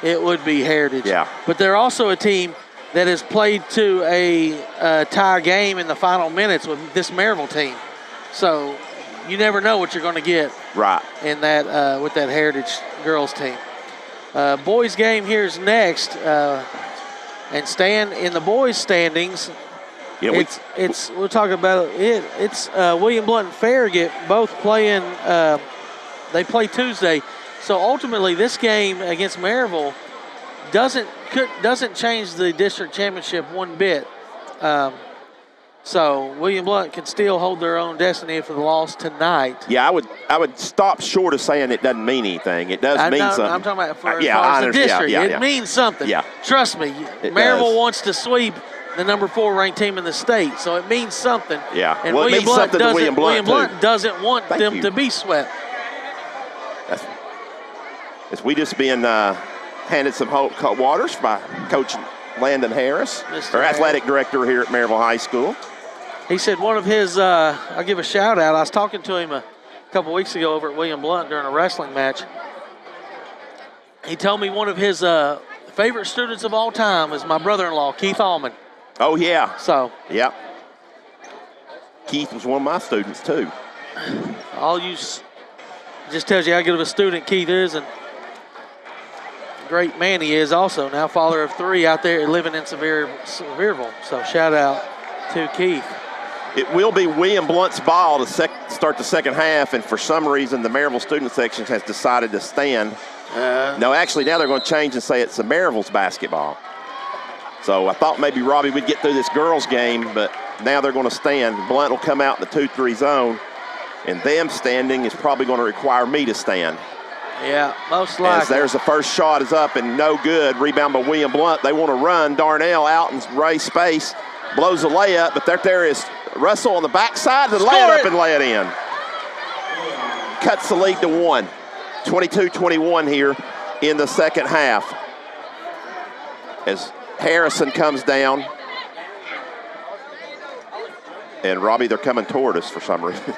it would be Heritage. Yeah. But they're also a team that has played to a tie game in the final minutes with this Maryville team. So you never know what you're going to get in that with that Heritage girls team. Boys game here's next, and stand in the boys standings. Yeah, we'll talk about it. It's William Blount and Farragut both playing. They play Tuesday, so ultimately this game against Maryville doesn't change the district championship one bit. So William Blount can still hold their own destiny if they lost tonight. Yeah, I would stop short of saying it doesn't mean anything. It does mean something. I'm talking about for as far as the district. It means something. Yeah. Trust me. Maryville wants to sweep the #4 ranked team in the state, so it means something. Yeah. And well, William Blount Blount doesn't want them to be swept. As we just been handed some hot waters by Coach Landon Harris, our athletic director here at Maryville High School. He said one of his, I'll give a shout out. I was talking to him a couple weeks ago over at William Blount during a wrestling match. He told me one of his favorite students of all time is my brother-in-law, Keith Allman. Oh, yeah. So. Yep. Keith was one of my students, too. Just tells you how good of a student Keith is, and great man he is also. Now father of 3 out there living in Sevierville. So shout out to Keith. It will be William Blount's ball to start the second half, and for some reason the Maryville student section has decided to stand. No, actually now they're going to change and say it's the Maryville's basketball. So I thought maybe Robbie would get through this girls game, but now they're going to stand. Blount will come out in the 2-3 zone, and them standing is probably going to require me to stand. Yeah, most likely. As there's the first shot is up and no good. Rebound by William Blount. They want to run. Darnell out in raised space. Blows the layup, but there is Russell on the backside to lay it up and lay it in. Cuts the lead to 1. 22-21 here in the second half. As Harrison comes down. And Robbie, they're coming toward us for some reason.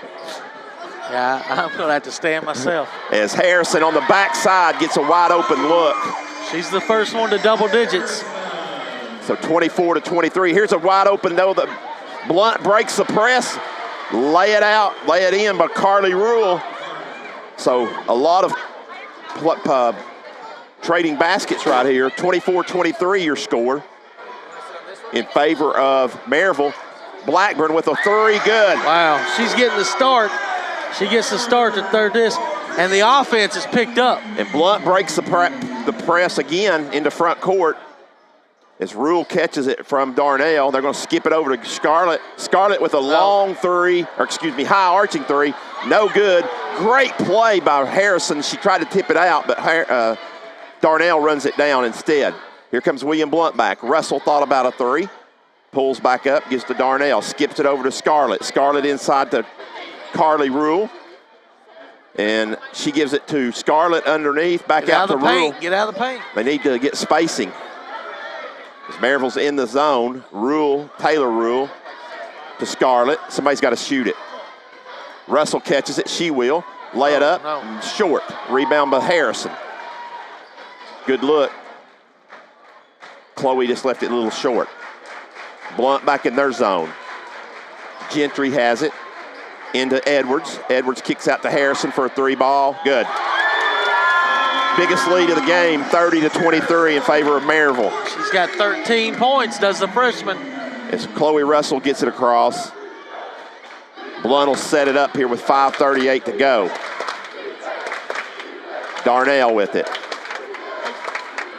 Yeah, I'm going to have to stand myself. As Harrison on the backside gets a wide open look. She's the first one to double digits. So 24-23. Here's a wide open though. The Blount breaks the press. Lay it in by Carly Rule. So a lot of trading baskets right here. 24-23 your score in favor of Maryville. Blackburn with a 3, good. Wow, she's getting the start. She gets the start to third disc, and the offense is picked up. And Blount breaks the press again into front court as Rule catches it from Darnell. They're going to skip it over to Scarlett. Scarlett with a long 3, high arching 3, no good. Great play by Harrison. She tried to tip it out, but Darnell runs it down instead. Here comes William Blount back. Russell thought about a 3, pulls back up, gives to Darnell, skips it over to Scarlett. Scarlett inside to Carly Rule, and she gives it to Scarlett underneath, back out to Rule. Get out of the paint. They need to get spacing. As Maryville's in the zone, Taylor Rule to Scarlett. Somebody's got to shoot it. Russell catches it. She will. Lay it up. No. Short. Rebound by Harrison. Good look. Chloe just left it a little short. Blount back in their zone. Gentry has it. Into Edwards. Edwards kicks out to Harrison for a 3-ball. Good. Biggest lead of the game, 30-23 in favor of Maryville. She's got 13 points, does the freshman. As Chloe Russell gets it across. Blount will set it up here with 5:38 to go. Darnell with it.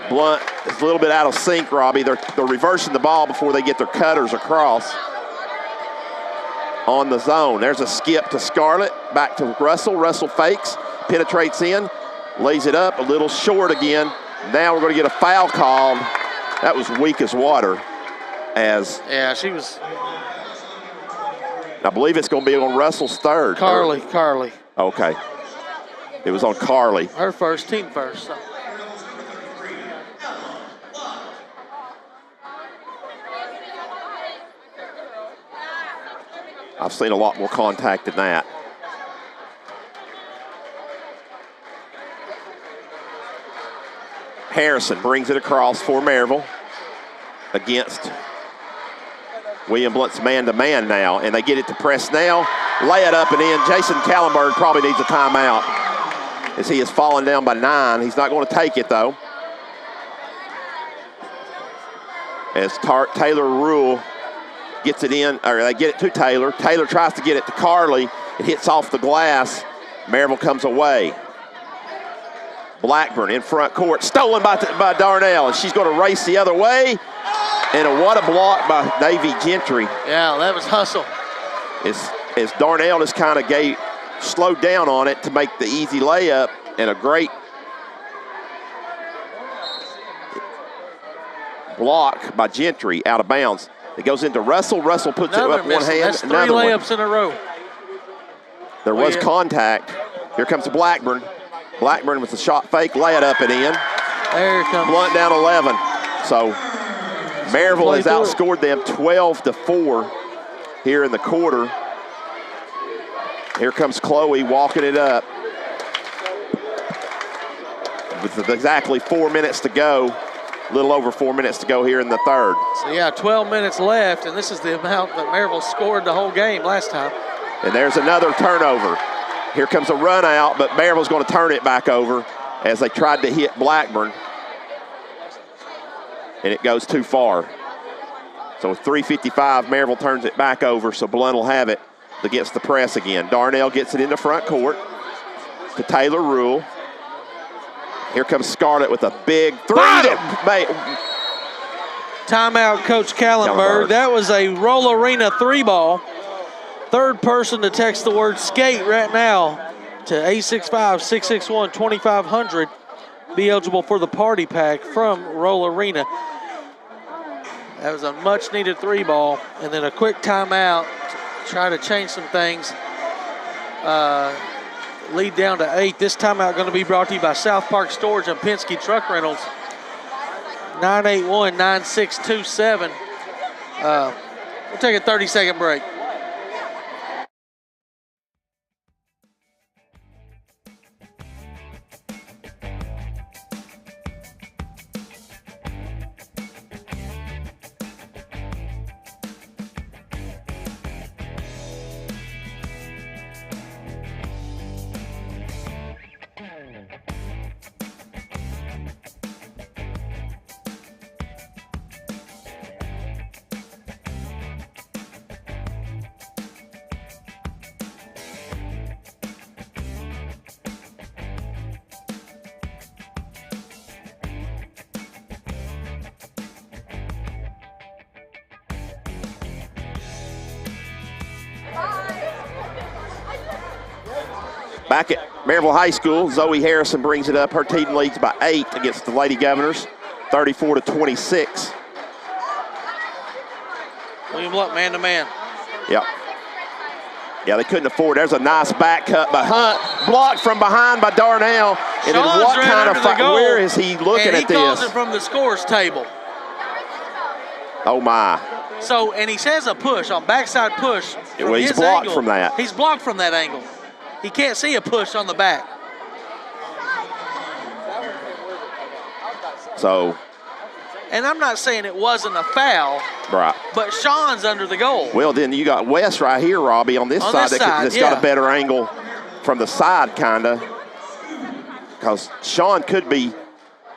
Blount is a little bit out of sync, Robbie. They're reversing the ball before they get their cutters across on the zone. There's a skip to Scarlett, back to Russell. Russell fakes, penetrates in, lays it up, a little short again. Now we're going to get a foul called. That was weak as water. Yeah, she was. I believe it's going to be on Russell's third. Carly. Okay. It was on Carly. Her first, team first. So. I've seen a lot more contact than that. Harrison brings it across for Maryville against William Blount's man-to-man now, and they get it to press now. Lay it up and in. Jason Kallenberg probably needs a timeout as he has fallen down by 9. He's not going to take it, though. As Taylor Rule gets it in, or they get it to Taylor. Taylor tries to get it to Carly. It hits off the glass. Maryville comes away. Blackburn in front court, stolen by Darnell, and she's going to race the other way. And what a block by Navy Gentry. Yeah, that was hustle. As Darnell just kind of slowed down on it to make the easy layup, and a great block by Gentry out of bounds. It goes into Russell. Russell puts it up one hand. That's 3 layups in a row. There was contact. Here comes Blackburn. Blackburn with the shot fake, lay it up and in. There it comes. Blount down 11. So Maryville has outscored them 12-4 here in the quarter. Here comes Chloe walking it up. With exactly 4 minutes to go, a little over 4 minutes to go here in the third. So yeah, 12 minutes left, and this is the amount that Maryville scored the whole game last time. And there's another turnover. Here comes a run out, but Maryville's going to turn it back over as they tried to hit Blackburn. And it goes too far. So with 3:55, Maryville turns it back over, so Blount will have it against the press again. Darnell gets it into front court to Taylor Rule. Here comes Scarlett with a big three. Timeout, Coach Kallenberg. That was a Roll Arena 3-ball. Third person to text the word skate right now to 865-661-2500. Be eligible for the party pack from Roll Arena. That was a much-needed 3-ball. And then a quick timeout to try to change some things. Lead down to 8. This timeout going to be brought to you by South Park Storage and Penske Truck Rentals. 981-9627. We'll take a 30-second break. Back at Maryville High School, Zoe Harrison brings it up. Her team leads by 8 against the Lady Governors, 34-26. William Blount man-to-man. Yep. Yeah, they couldn't afford. There's a nice back cut by Hunt. Blocked from behind by Darnell. And then what kind of where is he looking at this? He calls it from the scores table. Oh, my. So, and he says a push, on backside push. Well, he's blocked from that. He's blocked from that angle. He can't see a push on the back. So. And I'm not saying it wasn't a foul. Right. But Sean's under the goal. Well, then you got Wes right here, Robbie, on this side. That's got a better angle from the side, kind of. Because Sean could be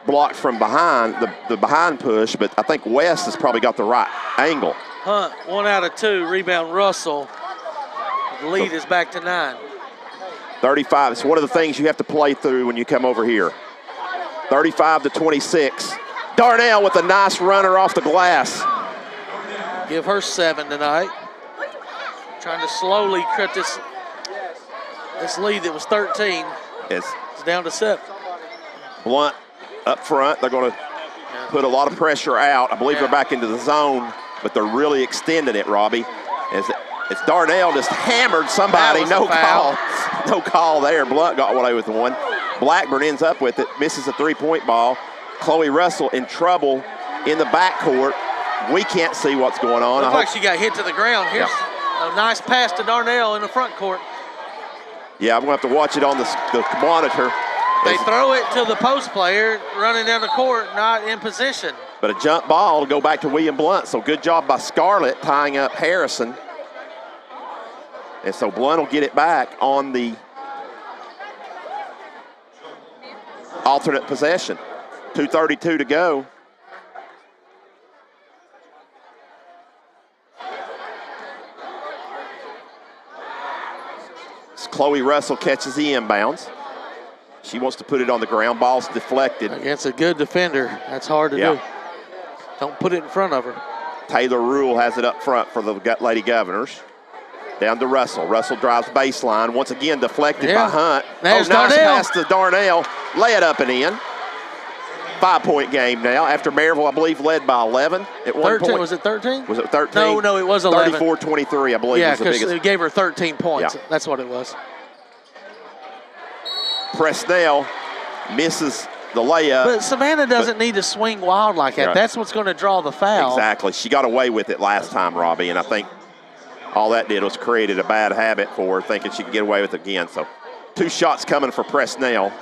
blocked from behind, the behind push, but I think Wes has probably got the right angle. Hunt, 1 out of 2. Rebound Russell. The lead is back to 9. 35. It's one of the things you have to play through when you come over here. 35-26. Darnell with a nice runner off the glass. Give her 7 tonight. Trying to slowly cut this lead that was 13. It's down to 7. Blount up front. They're going to put a lot of pressure out. I believe they're back into the zone, but they're really extending it, Robbie. It's Darnell just hammered somebody. No call. No call there. Blount got away with one. Blackburn ends up with it, misses a three-point ball. Chloe Russell in trouble in the backcourt. We can't see what's going on. Looks like she got hit to the ground. Here's a nice pass to Darnell in the front court. Yeah, I'm going to have to watch it on the monitor. They throw it to the post player running down the court, not in position. But a jump ball to go back to William Blount. So good job by Scarlett tying up Harrison. And so Blount will get it back on the alternate possession. 2:32 to go. Chloe Russell catches the inbounds. She wants to put it on the ground. Ball's deflected. Against a good defender, that's hard to do. Don't put it in front of her. Taylor Rule has it up front for the Lady Governors. Down to Russell. Russell drives baseline. Once again deflected by Hunt. There's nice Darnell. pass to Darnell. Lay it up and in. 5-point game now after Maryville, I believe, led by 11 at one point. Was it 13? Was it 13? No, it was 11. 34-23, I believe. Yeah, because it gave her 13 points. Yeah. That's what it was. Presnell misses the layup. But Savannah doesn't need to swing wild like that. Right. That's what's going to draw the foul. Exactly. She got away with it last time, Robbie, and I think all that did was created a bad habit for her, thinking she could get away with it again. So 2 shots coming for Presnell.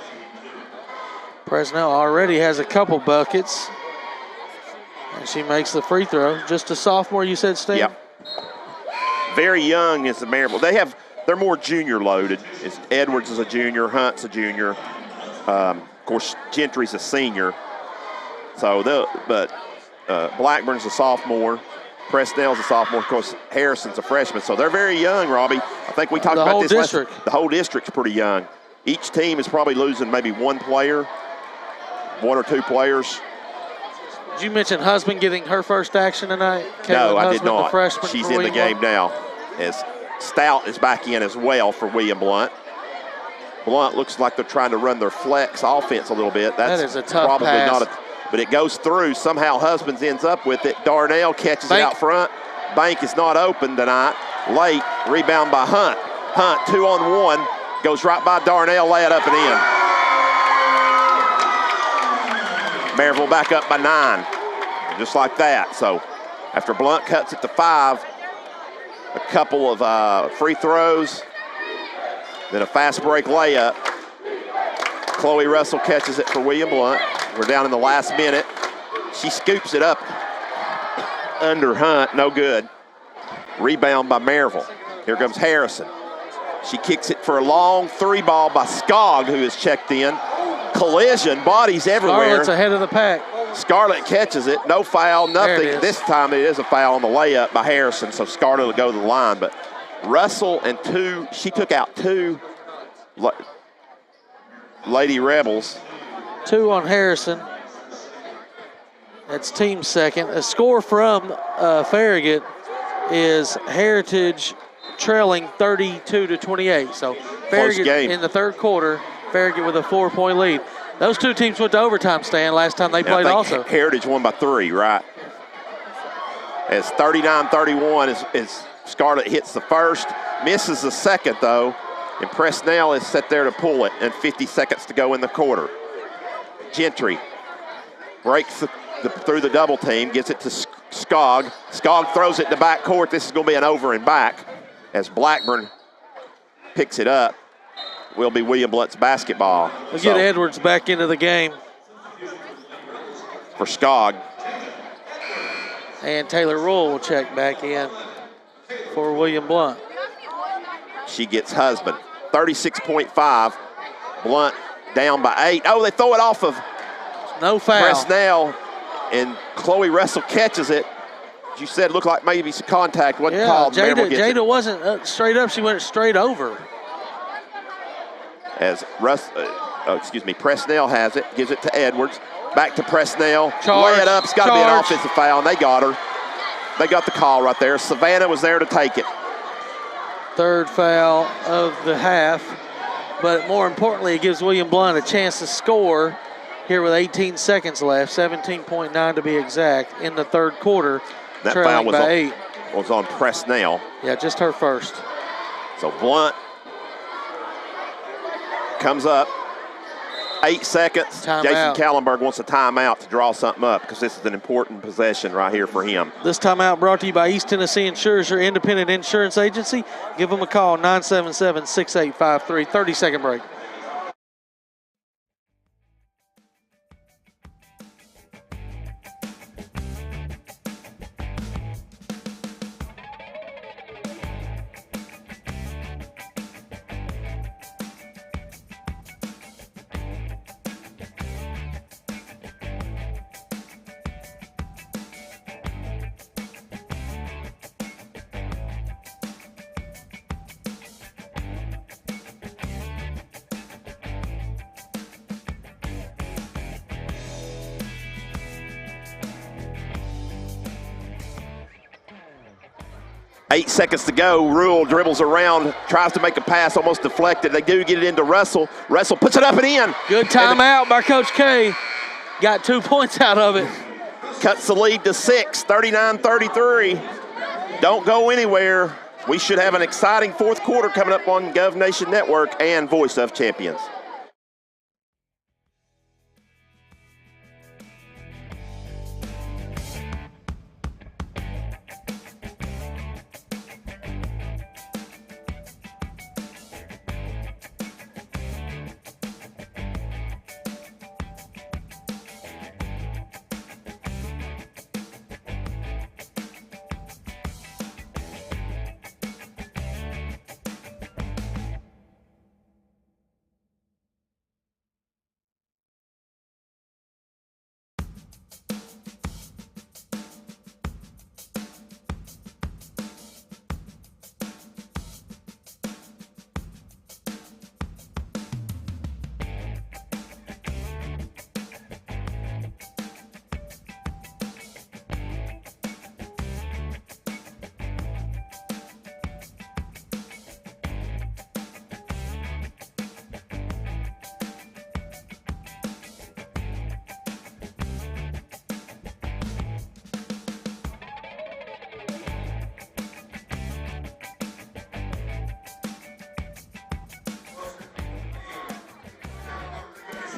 Presnell already has a couple buckets. And she makes the free throw. Just a sophomore, you said, Steve? Yep. Very young is the Maryville. They're more junior loaded. Edwards is a junior, Hunt's a junior. Of course, Gentry's a senior. So, Blackburn's a sophomore. Presnell's a sophomore. Of course, Harrison's a freshman. So they're very young, Robbie. I think we talked about this. The whole district's pretty young. Each team is probably losing maybe one player, 1 or 2 players. Did you mention Husband getting her first action tonight? No, I did Husband, not. The freshman She's for in the William game now. As Stout is back in as well for William Blount. Blount looks like they're trying to run their flex offense a little bit. That is a tough probably pass. Not but it goes through. Somehow Husbands ends up with it. Darnell catches it out front. Bank is not open tonight. Late, rebound by Hunt. Hunt 2-on-1, goes right by Darnell, lay it up and in. Maryville back up by 9, just like that. So after Blount cuts it to 5, a couple of free throws, then a fast break layup. Chloe Russell catches it for William Blount. We're down in the last minute. She scoops it up under Hunt, no good. Rebound by Maryville. Here comes Harrison. She kicks it for a long 3 ball by Skog, who has checked in. Collision, bodies everywhere. Scarlett's ahead of the pack. Scarlett catches it, no foul, nothing. This time it is a foul on the layup by Harrison, so Scarlett will go to the line. But Russell and 2, she took out 2 Lady Rebels. 2 on Harrison. That's team second. A score from Farragut is Heritage trailing 32-28. So Farragut in the third quarter, Farragut with a 4-point lead. Those 2 teams went to overtime, Stan, last time they played also. Heritage won by 3, right? As 39-31 as Scarlett hits the first, misses the second though, and Presnell is set there to pull it, and 50 seconds to go in the quarter. Gentry breaks through the double team, gets it to Skog. Skog throws it to back court. This is going to be an over and back as Blackburn picks it up. Will be William Blount's basketball. We'll get Edwards back into the game. For Skog. And Taylor Rule will check back in for William Blount. She gets husband. 36.5. Blount down by 8. Oh, they throw it off of no foul. Presnell, and Chloe Russell catches it. As you said, looked like maybe some contact wasn't called. Jada wasn't straight up. She went straight over. As Presnell has it, gives it to Edwards. Back to Presnell. Charge, lay it up. It's got to be an offensive foul, and they got her. They got the call right there. Savannah was there to take it. Third foul of the half. But more importantly, it gives William Blount a chance to score here with 18 seconds left, 17.9 to be exact, in the third quarter. That trailing foul by 8. Was on Presnell. Yeah, just her first. So Blount comes up. 8 seconds. Timeout. Jason Kallenberg wants a timeout to draw something up because this is an important possession right here for him. This timeout brought to you by East Tennessee Insurance, your independent insurance agency. Give them a call, 977-6853. 30-second break. Eight seconds to go. Rule dribbles around, tries to make a pass, almost deflected. They do get it into Russell. Russell puts it up and in. Good timeout by Coach K. Got 2 points out of it. Cuts the lead to 6, 39-33. Don't go anywhere. We should have an exciting fourth quarter coming up on Gov Nation Network and Voice of Champions.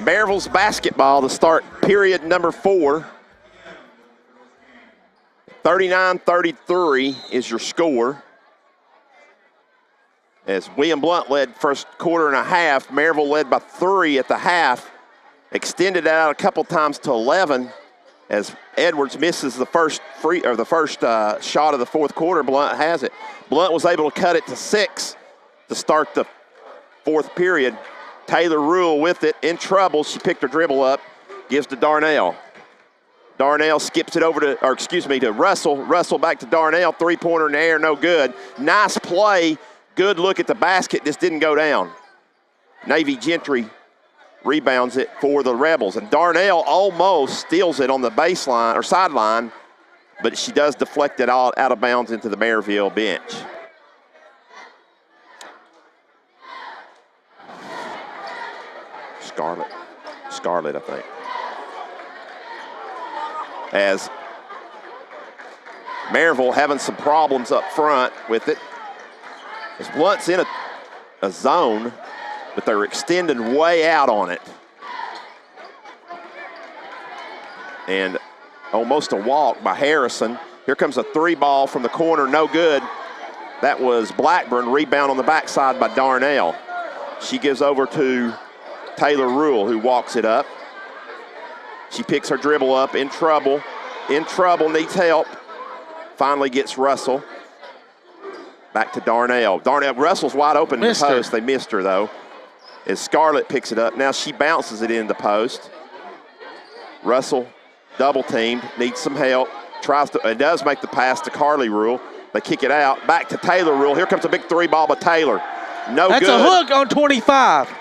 Maryville's basketball to start period number 4. 39-33 is your score. As William Blount led first quarter and a half, Maryville led by 3 at the half. Extended that out a couple times to 11 as Edwards misses the first shot of the fourth quarter. Blount has it. Blount was able to cut it to 6 to start the fourth period. Taylor Rule with it, in trouble. She picked her dribble up, gives to Darnell. Darnell skips it over to Russell. Russell back to Darnell, three-pointer in the air, no good. Nice play, good look at the basket, just didn't go down. Navy Gentry rebounds it for the Rebels, and Darnell almost steals it on the baseline or sideline, but she does deflect it out of bounds into the Maryville bench. Scarlett, I think. As Maryville having some problems up front with it. As Blount's in a zone, but they're extending way out on it. And Almost a walk by Harrison. Here comes a 3-ball from the corner, no good. That was Blackburn, rebound on the backside by Darnell. She gives over to Taylor Rule, who walks it up. She picks her dribble up, in trouble, needs help. Finally gets Russell. Back to Darnell. Russell's wide open in the post. They missed her, though. As Scarlett picks it up, now she bounces it in the post. Russell double teamed, needs some help. It does make the pass to Carly Rule. They kick it out. Back to Taylor Rule. Here comes a big 3-ball by Taylor. No good. That's a hook on 25.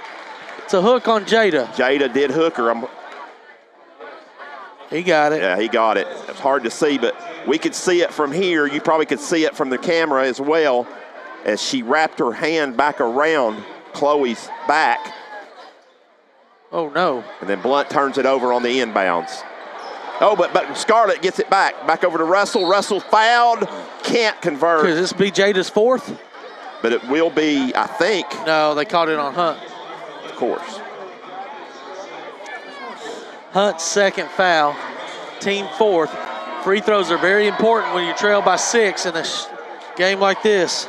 It's a hook on Jada. Jada did hook her. He got it. Yeah, he got it. It's hard to see, but we could see it from here. You probably could see it from the camera as well as she wrapped her hand back around Chloe's back. Oh, no. And then Blount turns it over on the inbounds. Oh, but Scarlett gets it back over to Russell. Russell fouled, can't convert. Could this be Jada's fourth? But it will be, I think. No, they caught it on Hunt. Of course. Hunt's second foul, team fourth. Free throws are very important when you trail by 6 in a game like this.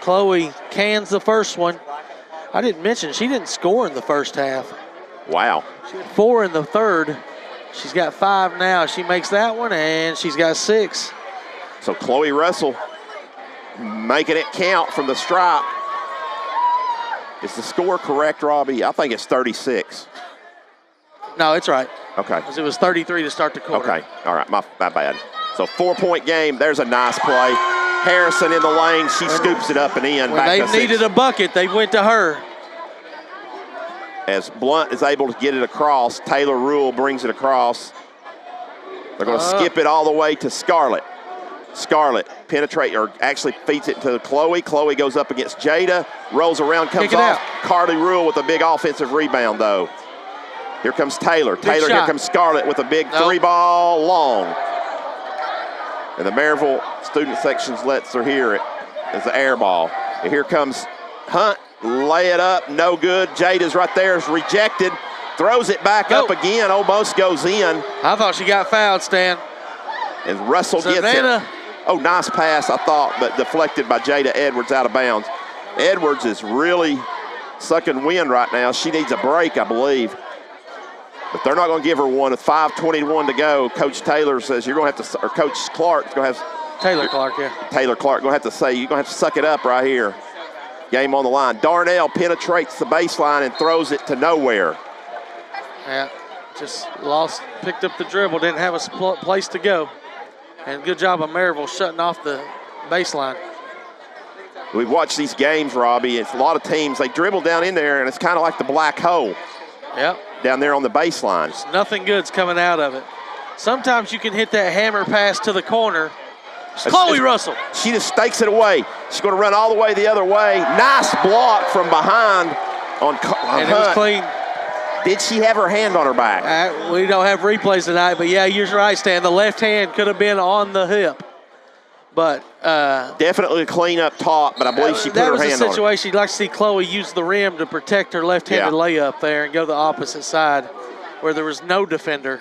Chloe cans the first one. I didn't mention she didn't score in the first half. Wow. She had 4 in the third. She's got 5 now. She makes that one, and she's got 6. So Chloe Russell making it count from the stripe. Is the score correct, Robbie? I think it's 36. No, it's right. Okay. Because it was 33 to start the quarter. Okay. All right. My bad. So 4-point game. There's a nice play. Harrison in the lane. She scoops it up and in. When they needed a bucket, they went to her. As Blount is able to get it across, Taylor Rule brings it across. They're going to skip it all the way to Scarlett. Scarlett actually feeds it to Chloe. Chloe goes up against Jada, rolls around, comes off. Carly Rule with a big offensive rebound, though. Here comes Taylor. Here comes Scarlett with a big 3-ball long. And the Maryville student sections lets her hear it as the air ball. And here comes Hunt. Lay it up, no good. Jada's right there, is rejected. Throws it back up again, almost goes in. I thought she got fouled, Stan. And Russell gets it. Oh, nice pass, I thought, but deflected by Jada Edwards out of bounds. Edwards is really sucking wind right now. She needs a break, I believe. But they're not going to give her one with 5:21 to go. Coach Taylor says you're going to have to, or Coach Clark's going to have. Taylor Clark, yeah. Taylor Clark going to have to say, you're going to have to suck it up right here. Game on the line. Darnell penetrates the baseline and throws it to nowhere. Yeah, just picked up the dribble, didn't have a place to go. And good job of Maryville shutting off the baseline. We've watched these games, Robbie. It's a lot of teams, they dribble down in there, and it's kind of like the black hole. Yep. Down there on the baseline. Just nothing good's coming out of it. Sometimes you can hit that hammer pass to the corner. Chloe Russell. She just stakes it away. She's going to run all the way the other way. Nice block from behind on Hunt. It was clean. Did she have her hand on her back? We don't have replays tonight, but yeah, you're right, Stan. The left hand could have been on the hip. But definitely a clean up top, but I believe she put her hand on her. That was a situation you'd like to see Chloe use the rim to protect her left-handed layup there and go the opposite side where there was no defender.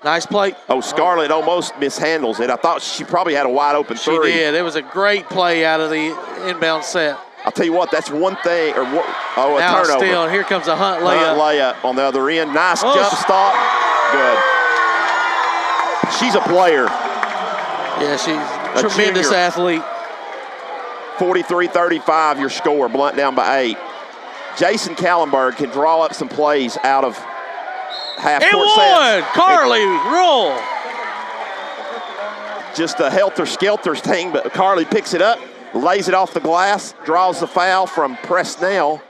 Nice play. Oh, Scarlett almost mishandles it. I thought she probably had a wide open three. She did. It was a great play out of the inbound set. I'll tell you what, that's one thing. A now turnover. Still, here comes a Hunt layup. Hunt layup on the other end. Nice jump stop. Good. She's a player. Yeah, she's a tremendous athlete. 43-35 your score. Blount down by 8. Jason Kallenberg can draw up some plays out of half-court sets. Carly Rule. Just a helter-skelter thing, but Carly picks it up, lays it off the glass, draws the foul from Presnell.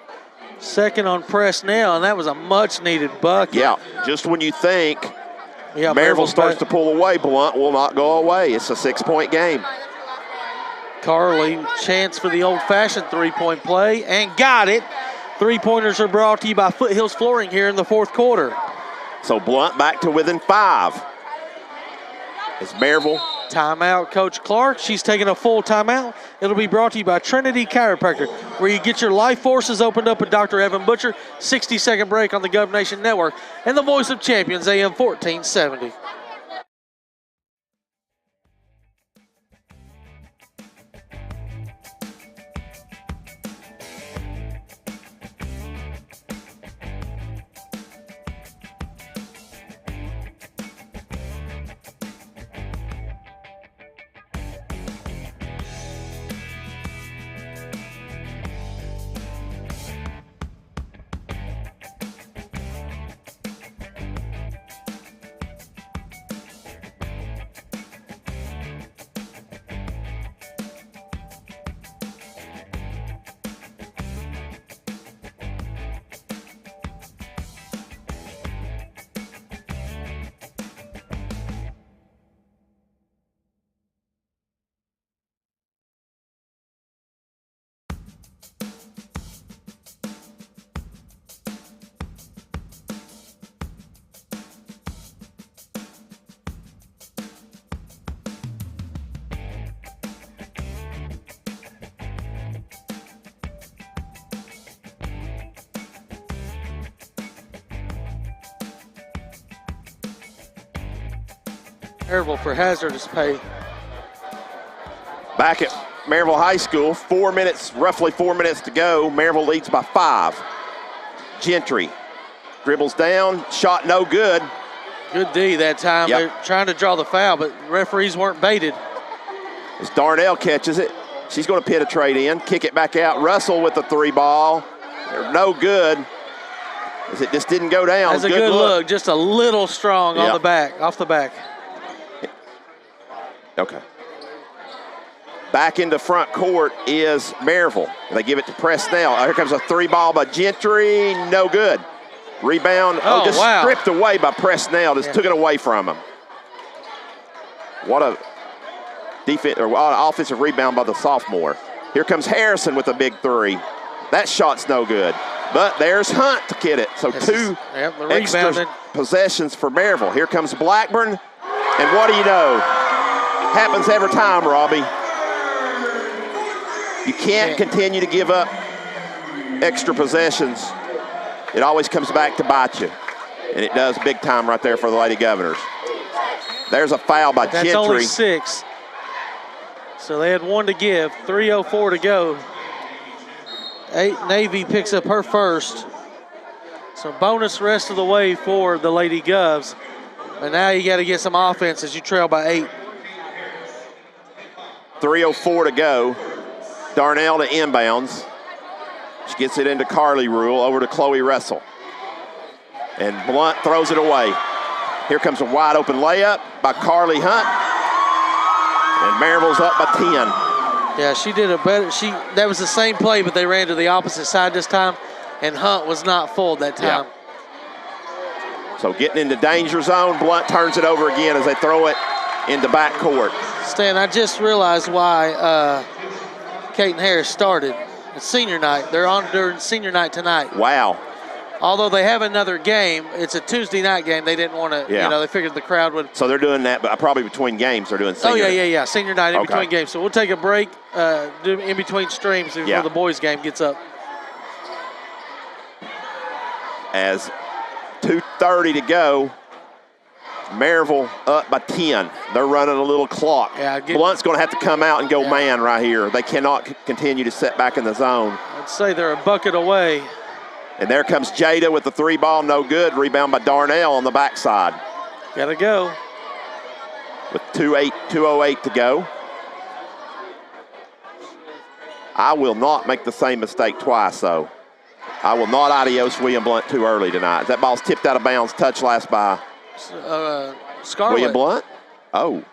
Second on Presnell, and that was a much-needed bucket. Yeah, just when you think Maryville starts to pull away, Blount will not go away. It's a 6-point game. Carly, chance for the old-fashioned three-point play, and got it. Three-pointers are brought to you by Foothills Flooring here in the fourth quarter. So Blount back to within 5. It's Maryville. Timeout, Coach Clark. She's taking a full timeout. It'll be brought to you by Trinity Chiropractor, where you get your life forces opened up with Dr. Evan Butcher. 60-second break on the Gov Nation Network and the voice of champions, AM 1470. Maryville for hazardous pay. Back at Maryville High School, roughly 4 minutes to go. Maryville leads by 5. Gentry dribbles down, shot no good. Good D that time. Yep. They're trying to draw the foul, but referees weren't baited. As Darnell catches it, she's going to pit a trade in, kick it back out. Russell with the 3 ball. They're no good. As it just didn't go down. That's a good look. Just a little strong on Yep. the back, off the back. Okay. Back into front court is Maryville. They give it to Presnell. Here comes a 3 ball by Gentry. No good. Rebound. Just wow. stripped away by Presnell. Just took it away from him. What a offensive rebound by the sophomore. Here comes Harrison with a big 3. That shot's no good. But there's Hunt to get it. So two extra possessions for Maryville. Here comes Blackburn. And what do you know? Happens every time, Robbie. You can't continue to give up extra possessions. It always comes back to bite you. And it does big time right there for the Lady Governors. There's a foul by Gentry. That's only 6. So they had 1 to give, 3:04 to go. Navy picks up her first. So bonus rest of the way for the Lady Govs. But now you got to get some offense as you trail by 8. 3:04 to go. Darnell to inbounds. She gets it into Carly Rule, over to Chloe Russell. And Blount throws it away. Here comes a wide open layup by Carly Hunt. And Maryville's up by 10. Yeah, she did a better, that was the same play, but they ran to the opposite side this time, and Hunt was not full that time. Yeah. So getting into danger zone, Blount turns it over again as they throw it into backcourt. Stan, I just realized why Caton Harris started. It's senior night. They're on during senior night tonight. Wow. Although they have another game, it's a Tuesday night game. They didn't want to, they figured the crowd would. So they're doing that, but probably between games they're doing senior. Oh, yeah. Senior night in between games. So we'll take a break in between streams before the boys' game gets up. As 2:30 to go, Maryville up by 10. They're running a little clock. Yeah, Blunt's going to have to come out and go man right here. They cannot continue to set back in the zone. I'd say they're a bucket away. And there comes Jada with the 3 ball, no good. Rebound by Darnell on the backside. Gotta go. With 2:08 to go. I will not make the same mistake twice, though. I will not adios William Blount too early tonight. That ball's tipped out of bounds, touched last by Scarlett. William Blount? Oh.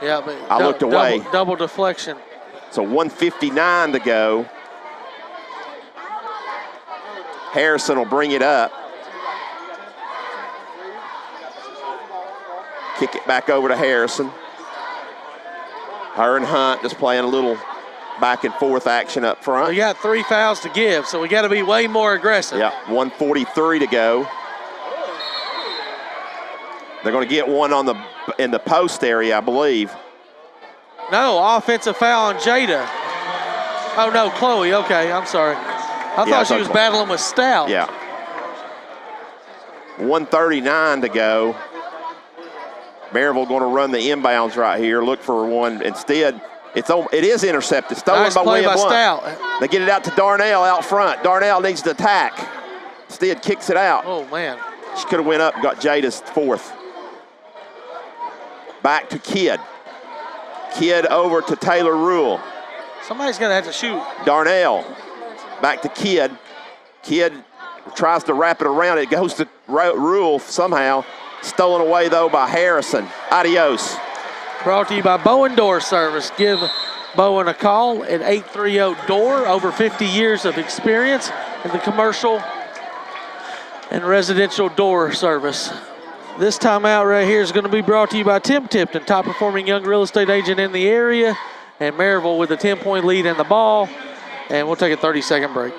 Yeah, but I looked away. Double deflection. So 1:59 to go. Harrison will bring it up. Kick it back over to Harrison. Her and Hunt just playing a little back and forth action up front. We got 3 fouls to give, so we got to be way more aggressive. Yeah, 1:43 to go. They're going to get one in the post area, I believe. No, offensive foul on Jada. Oh, no, Chloe. Okay, I'm sorry. I thought she was battling with Stout. Yeah. 1:39 to go. Maryville going to run the inbounds right here. Look for one. Instead, it is intercepted. Stolen nice by play William by Blount. Stout. They get it out to Darnell out front. Darnell needs to attack. Instead, kicks it out. Oh, man. She could have went up and got Jada's 4th. Back to Kidd. Kidd over to Taylor Rule. Somebody's going to have to shoot. Darnell. Back to Kidd. Kidd tries to wrap it around. It goes to Rule somehow. Stolen away, though, by Harrison. Adios. Brought to you by Bowen Door Service. Give Bowen a call at 830-DOOR. Over 50 years of experience in the commercial and residential door service. This timeout right here is going to be brought to you by Tim Tipton, top performing young real estate agent in the area, and Maryville with a 10-point lead in the ball. And we'll take a 30-second break.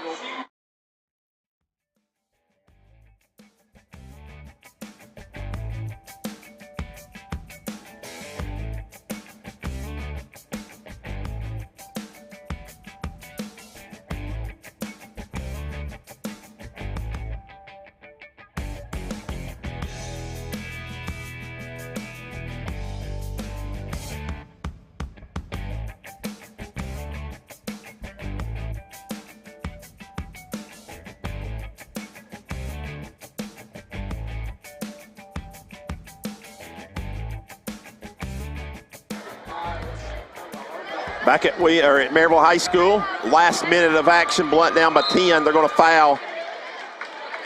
Back at Maryville High School, last minute of action, Blount down by 10. They're going to foul.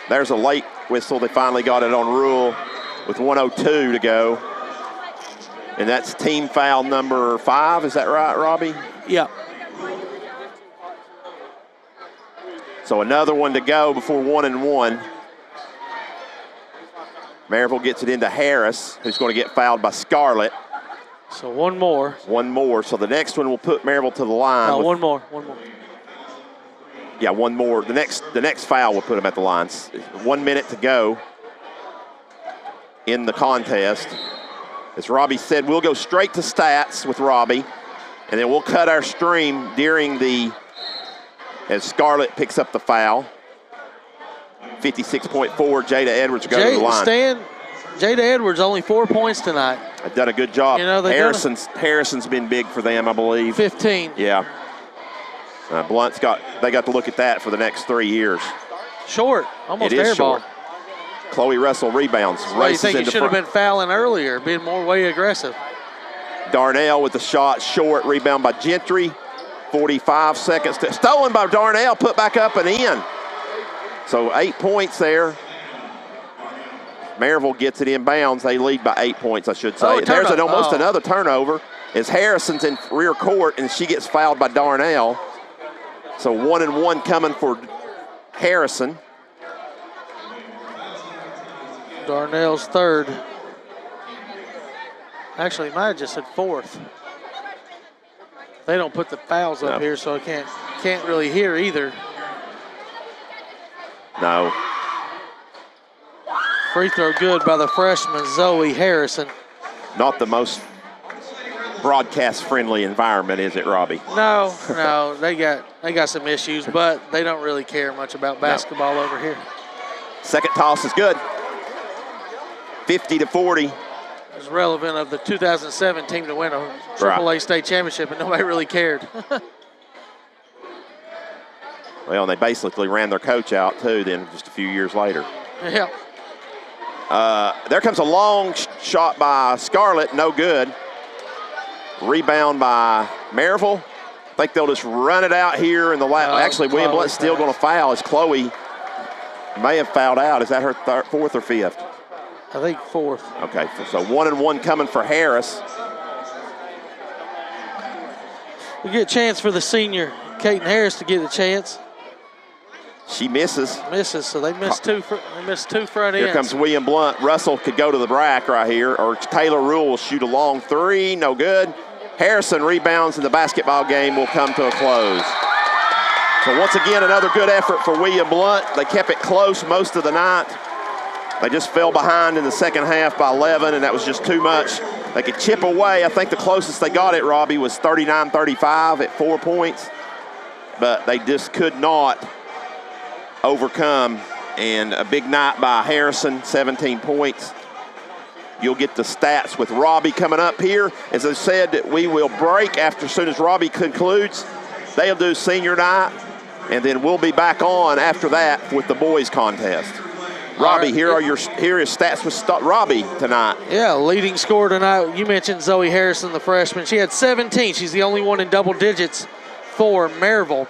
There's a late whistle. They finally got it on rule with 1:02 to go. And that's team foul number 5. Is that right, Robbie? Yeah. So another one to go before 1-1. Maryville gets it into Harris, who's going to get fouled by Scarlett. So one more. One more. So the next one will put Maryville to the line. No, one more. Yeah, one more. The next foul will put them at the line. 1 minute to go in the contest. As Robbie said, we'll go straight to stats with Robbie, and then we'll cut our stream as Scarlett picks up the foul. 56.4, Jada Edwards goes to the line. Jada Edwards, only 4 points tonight. They've done a good job. You know, Harrison's been big for them, I believe. 15. Yeah. Blount's they got to look at that for the next 3 years. Short, almost it is air short. ball. Chloe Russell rebounds. Well, you think he should have been fouling earlier, being more way aggressive. Darnell with the shot, short, rebound by Gentry. 45 seconds. Stolen by Darnell, put back up and in. So 8 points there. Maryville gets it inbounds. They lead by 8 points, I should say. There's almost another turnover as Harrison's in rear court, and she gets fouled by Darnell. So 1-1 coming for Harrison. Darnell's third. Actually, might have just said fourth. They don't put the fouls up here, so I can't really hear either. No. Free throw good by the freshman, Zoe Harrison. Not the most broadcast-friendly environment, is it, Robbie? No, they got some issues, but they don't really care much about basketball over here. Second toss is good. 50-40. It's relevant of the 2007 team to win a AAA state championship, and nobody really cared. Well, and they basically ran their coach out, too, then just a few years later. Yeah. There comes a long shot by Scarlett, no good. Rebound by Maryville. I think they'll just run it out here in the last. Actually, William Blount's still going to foul as Chloe may have fouled out. Is that her fourth or fifth? I think fourth. Okay, so 1-1 coming for Harris. We get a chance for the senior, Kaiten Harris, to get a chance. She misses. So they missed two front ends. Here comes William Blount. Russell could go to the rack right here, or Taylor Rule will shoot a long three, no good. Harrison rebounds, and the basketball game will come to a close. So once again, another good effort for William Blount. They kept it close most of the night. They just fell behind in the second half by 11, and that was just too much. They could chip away. I think the closest they got it, Robbie, was 39-35 at 4 points. But they just could not overcome. And a big night by Harrison, 17 points. You'll get the stats with Robbie coming up here. As I said, we will break as soon as Robbie concludes. They'll do senior night, and then we'll be back on after that with the boys contest. Robbie, here is stats with Robbie tonight. Yeah, leading scorer tonight. You mentioned Zoe Harrison, the freshman. She had 17. She's the only one in double digits for Maryville.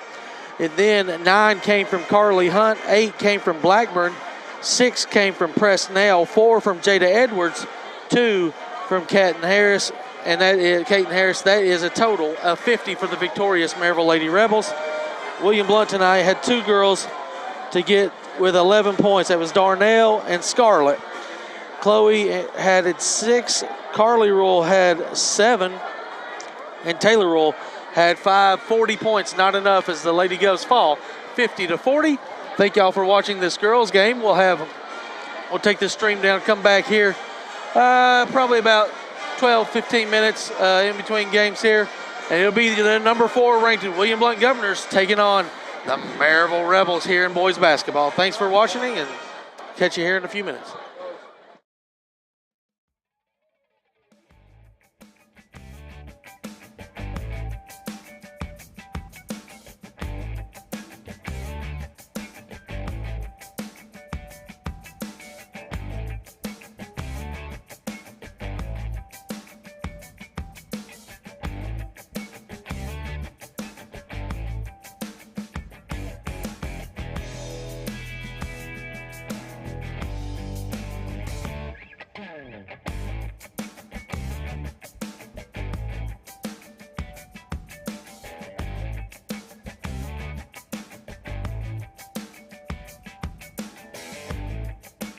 And then 9 came from Carly Hunt, 8 came from Blackburn, 6 came from Presnell, 4 from Jada Edwards, 2 from Kaiten Harris, and that is a total of 50 for the victorious Maryville Lady Rebels. William Blount tonight had 2 girls to get with 11 points. That was Darnell and Scarlett. Chloe had 6, Carly Rule had 7, and Taylor Rule had 5, 40 points, not enough as the Lady Govs fall 50-40. Thank y'all for watching this girls game. We'll take this stream down, come back here probably about 12, 15 minutes in between games here. And it'll be the number 4 ranked William Blount Governors taking on the Maryville Rebels here in boys basketball. Thanks for watching, and catch you here in a few minutes.